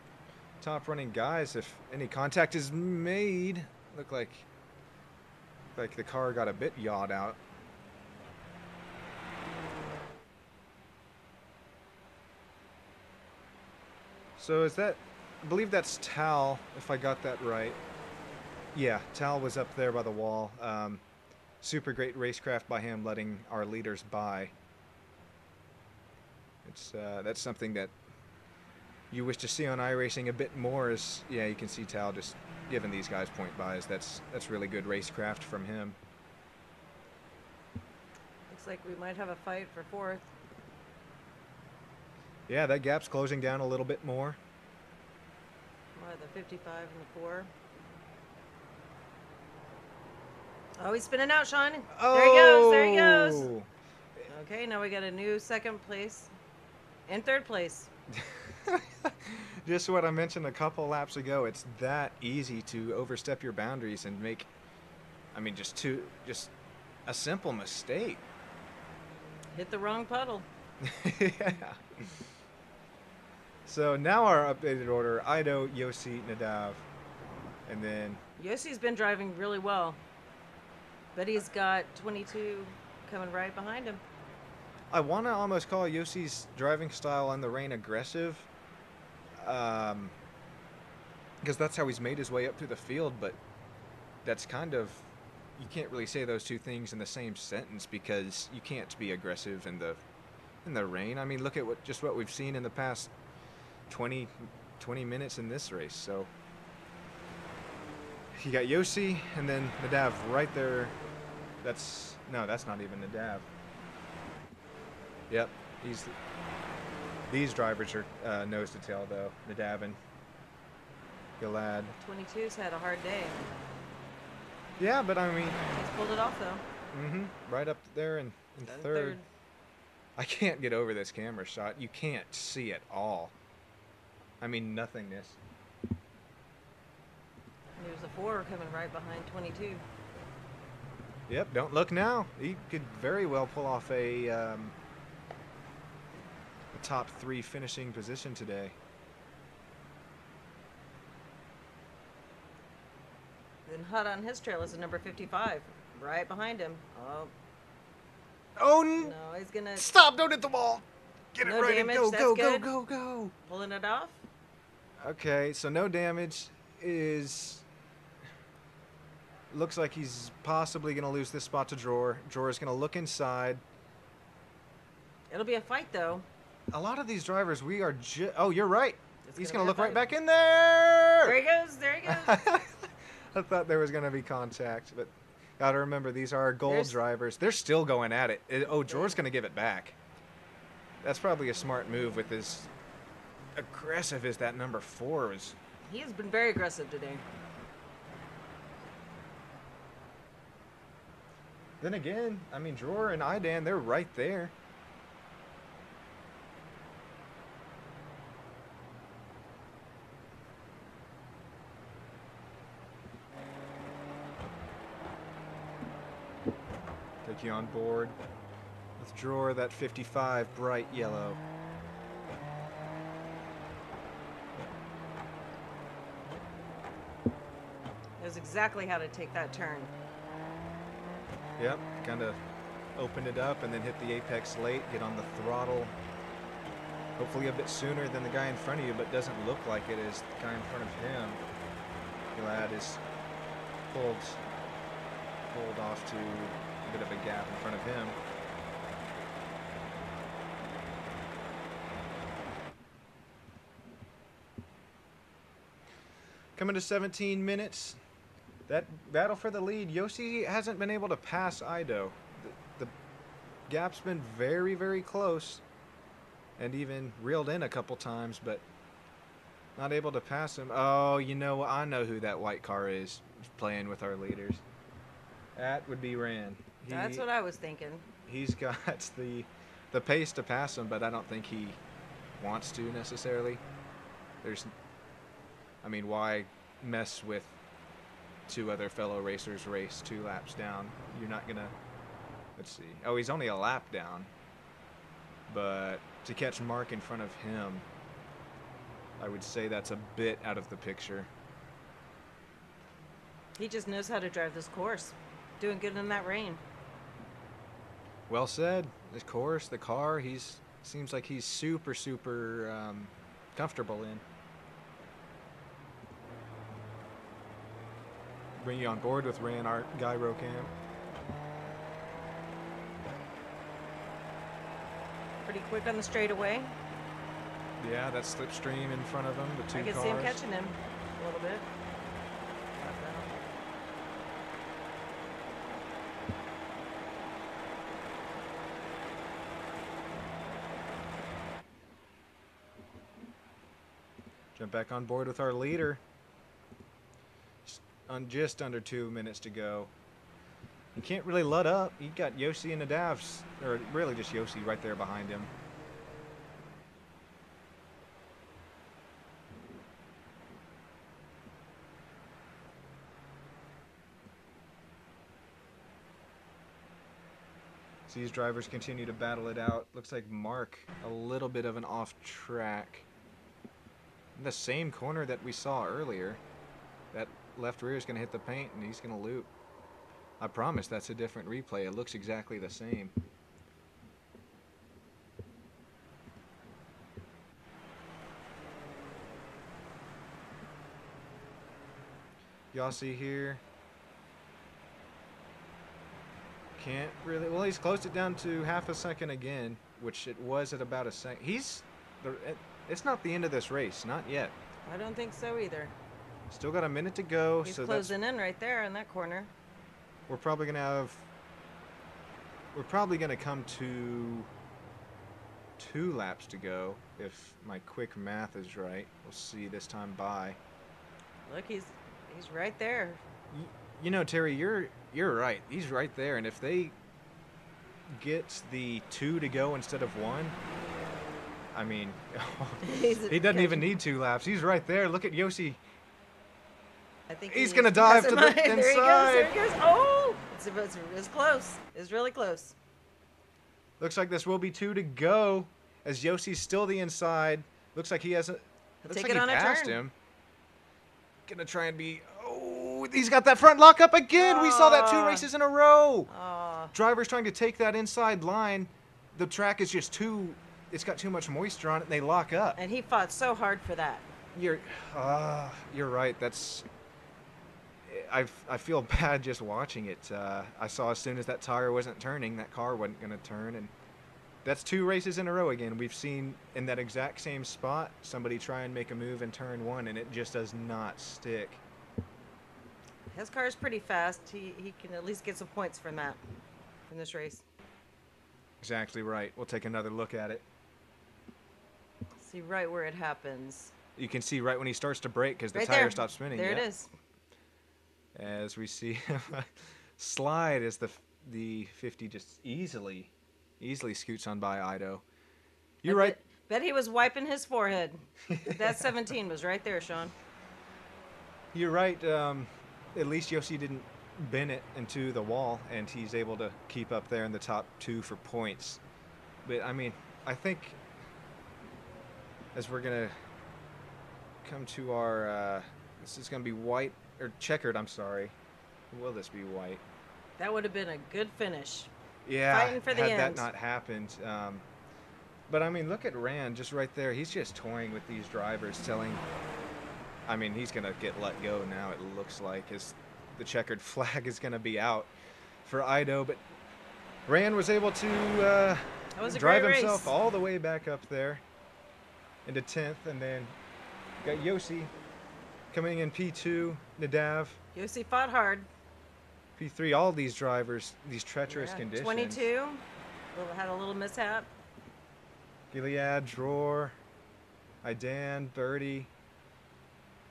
top running guys. If any contact is made, look like the car got a bit yawed out. So is that, I believe that's Tal, if I got that right. Yeah, Tal was up there by the wall. Super great racecraft by him, letting our leaders by. That's something that you wish to see on iRacing a bit more. Is you can see Tal just giving these guys point bys. That's really good racecraft from him. Looks like we might have a fight for 4th. Yeah, that gap's closing down a little bit more. The 55 and the 4. Oh, he's spinning out, Sean. Oh! There he goes. There he goes. Okay, now we got a new 2nd place and 3rd place. Just what I mentioned a couple laps ago. It's that easy to overstep your boundaries and make, just a simple mistake. Hit the wrong puddle. Yeah. So now our updated order: Ido, Yossi, Nadav, and then Yossi's been driving really well, but he's got 22 coming right behind him. I want to almost call Yossi's driving style on the rain aggressive, because that's how he's made his way up through the field. But that's kind of, you can't really say those two things in the same sentence, because you can't be aggressive in the rain. I mean, look at what we've seen in the past 20 minutes in this race. So you got Yossi and then Nadav right there. That's not even Nadav. Yep, these drivers are nose to tail though. Nadav and Gilad. 22's had a hard day. Yeah, but I mean, He's pulled it off though. right up there in third. I can't get over this camera shot. You can't see it all. I mean, nothingness. There's a 4 coming right behind 22. Yep, don't look now. He could very well pull off a top 3 finishing position today. Then hot on his trail is a number 55, right behind him. Oh, No, he's gonna stop! Don't hit the wall. Get No it right damage, and go, that's go, good. go, go, go. pulling it off. Okay, so no damage is. Looks like he's possibly going to lose this spot to Dror. Dror is going to look inside. It'll be a fight though. A lot of these drivers, we are oh, you're right. It's He's gonna going to be a look right fight. back in there. There he goes. There he goes. I thought there was going to be contact, but got to remember these are gold There's- drivers. They're still going at it. Dror's going to give it back. That's probably a smart move with as aggressive as that number 4 was. He has been very aggressive today. Then again, I mean, Dror and Idan, they're right there. Take you on board with Dror, that 55 bright yellow. Knows exactly how to take that turn. Yep, kind of opened it up and then hit the apex late, get on the throttle. Hopefully a bit sooner than the guy in front of you, but doesn't look like it is the guy in front of him. Gilad is pulled off to a bit of a gap in front of him. Coming to 17 minutes. That battle for the lead, Yossi hasn't been able to pass Ido. The gap's been very, very close, and even reeled in a couple times, but not able to pass him. Oh, you know, I know who that white car is playing with our leaders. That would be Ran. That's what I was thinking. He's got the pace to pass him, but I don't think he wants to necessarily. I mean, why mess with 2 other fellow racers race 2 laps down? You're not gonna. Let's see. Oh, he's only a lap down. But to catch Mark in front of him, I would say that's a bit out of the picture. He just knows how to drive this course. Doing good in that rain. Well said. The course, the car, seems like he's super comfortable in. Bring you on board with Ran, our gyro cam. Pretty quick on the straightaway. Yeah, that slipstream in front of him, the 2 I can cars. see him catching him a little bit. Jump back on board with our leader. On just under 2 minutes to go. You can't really let up. You got Yossi and Nadav's, or really just Yossi right there behind him. So these drivers continue to battle it out. Looks like Mark, a little bit of an off track. the same corner that we saw earlier. That left rear is going to hit the paint, and he's going to loop. I promise that's a different replay. It looks exactly the same. Y'all see here. Can't really. Well, he's closed it down to half a second again, which it was at about a second. It's not the end of this race, not yet. I don't think so either. Still got a minute to go. He's so closing in right there in that corner. we're probably gonna come to 2 laps to go if my quick math is right. We'll see this time by. Look, he's right there. You know, Terry, you're right. He's right there, and if they get the 2 to go instead of 1, I mean, he doesn't even need 2 laps. He's right there. Look at Yossi. I think He's gonna dive to the inside. There he goes. Oh, it's close. It's really close. Looks like this will be 2 to go, as Yossi's still the inside. Looks like he hasn't. He'll Looks take like it he on a passed turn. him. Gonna try and be. Oh, he's got that front lock up again. We saw that 2 races in a row. Drivers trying to take that inside line. The track is just too. It's got too much moisture on it, and they lock up. And he fought so hard for that. You're right. That's. I feel bad just watching it. I saw as soon as that tire wasn't turning, that car wasn't going to turn, and that's 2 races in a row again. We've seen in that exact same spot somebody try and make a move in turn 1, and it just does not stick. His car is pretty fast. He can at least get some points from that, from this race. Exactly right. We'll take another look at it. See right where it happens. You can see right when he starts to brake because the Right tire there. stops spinning. There Yep. it is. As we see him slide as the 50 just easily scoots on by Ido. You're right. Bet he was wiping his forehead. That 17 was right there, Sean. You're right. At least Yossi didn't bend it into the wall, and he's able to keep up there in the top 2 for points. But, I mean, I think as we're going to come to our... this is going to be white, or checkered, I'm sorry. Will this be white? That would have been a good finish. Yeah, Fighting for the had end. that not happened. But, I mean, look at Rand just right there. He's just toying with these drivers, telling... I mean, he's going to get let go now, it looks like, as the checkered flag is going to be out for Ido. But Rand was able to That was a drive great himself race. all the way back up there into 10th. And then got Yossi coming in P2, Nadav, Yossi fought hard. P3. All these drivers, these treacherous Yeah, conditions. 22. Had a little mishap. Gilead, Dror, Idan, Birdie,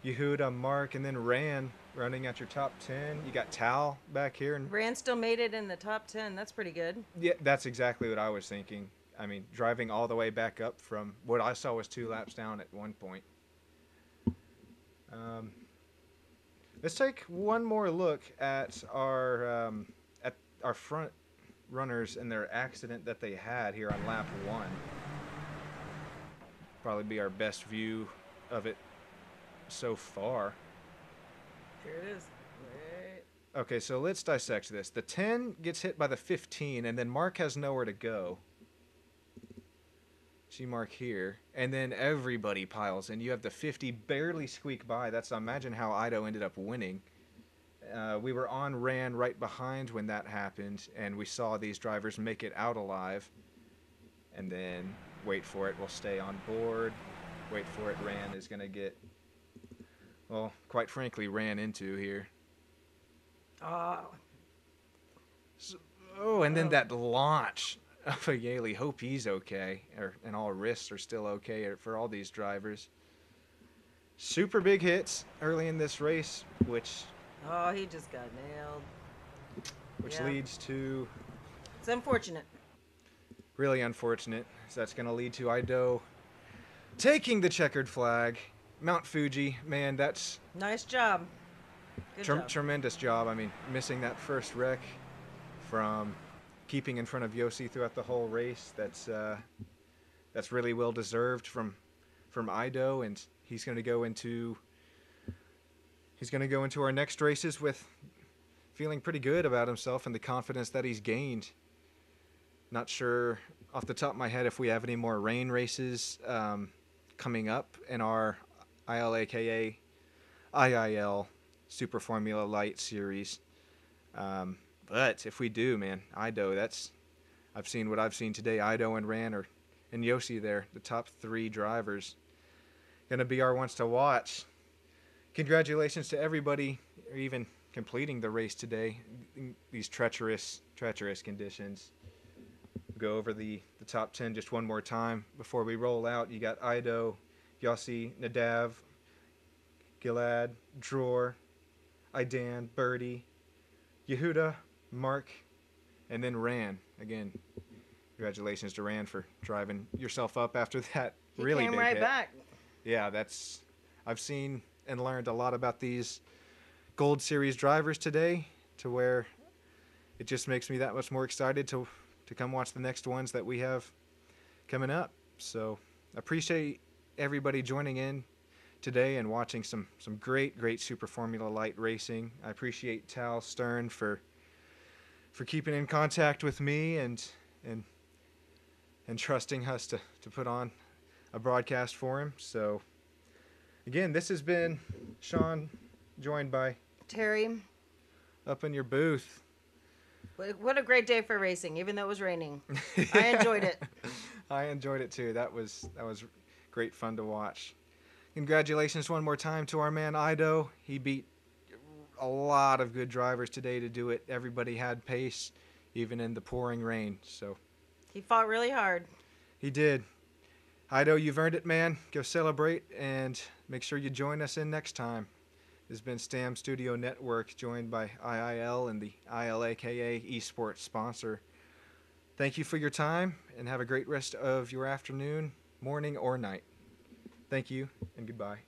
Yehuda, Mark, and then Rand running at your top 10. You got Tal back here. And Rand still made it in the top 10. That's pretty good. yeah, that's exactly what I was thinking. I mean, driving all the way back up from what I saw was 2 laps down at one point. Let's take one more look at our front runners and their accident that they had here on lap 1. Probably be our best view of it so far. Here it is. Right. Okay, so let's dissect this. The 10 gets hit by the 15, and then Mark has nowhere to go. See Mark here. And then everybody piles in. You have the 50 barely squeak by. That's, imagine how Ido ended up winning. We were on Rand right behind when that happened, and we saw these drivers make it out alive. And then, wait for it, we'll stay on board. Wait for it, Rand is going to get, well, quite frankly, ran into here. Oh, Oh, and then that launch of a Yaley. Hope he's okay, and all wrists are still okay for all these drivers. Super big hits early in this race, which he just got nailed. Yeah. leads to It's unfortunate. really unfortunate. So that's going to lead to Ido taking the checkered flag. Mount Fuji, man, that's Nice job. Good job. tremendous job. I mean, missing that first wreck from keeping in front of Yossi throughout the whole race. That's really well deserved from Ido, and he's going to go into our next races with feeling pretty good about himself and the confidence that he's gained. Not sure off the top of my head if we have any more rain races coming up in our ILAKA IIL Super Formula Light series. But if we do, man, Ido, I've seen what I've seen today. Ido and Ran and Yossi there, the top 3 drivers. Going to be our ones to watch. Congratulations to everybody, or even completing the race today. These treacherous conditions. Go over the top 10 just one more time before we roll out. You got Ido, Yossi, Nadav, Gilad, Dror, Idan, Birdie, Yehuda, Mark, and then Ran. Again, congratulations to Ran for driving yourself up after that really He came big right hit. back. Yeah, I've seen and learned a lot about these Gold Series drivers today, to where it just makes me that much more excited to come watch the next ones that we have coming up. So appreciate everybody joining in today and watching some great Super Formula Light racing. I appreciate Tal Stern for keeping in contact with me and trusting us to put on a broadcast for him. So again, this has been Sean, joined by Terry, up in your booth. what a great day for racing, even though it was raining. I enjoyed it. I enjoyed it too. That was great fun to watch. Congratulations one more time to our man Ido. He beat a lot of good drivers today to do it. Everybody had pace, even in the pouring rain. So He fought really hard. he did. Ido, you've earned it, man. Go celebrate and make sure you join us in next time. This has been Stam Studio Network, joined by IIL and the ILAKA Esports sponsor. Thank you for your time, and have a great rest of your afternoon, morning, or night. Thank you, and goodbye.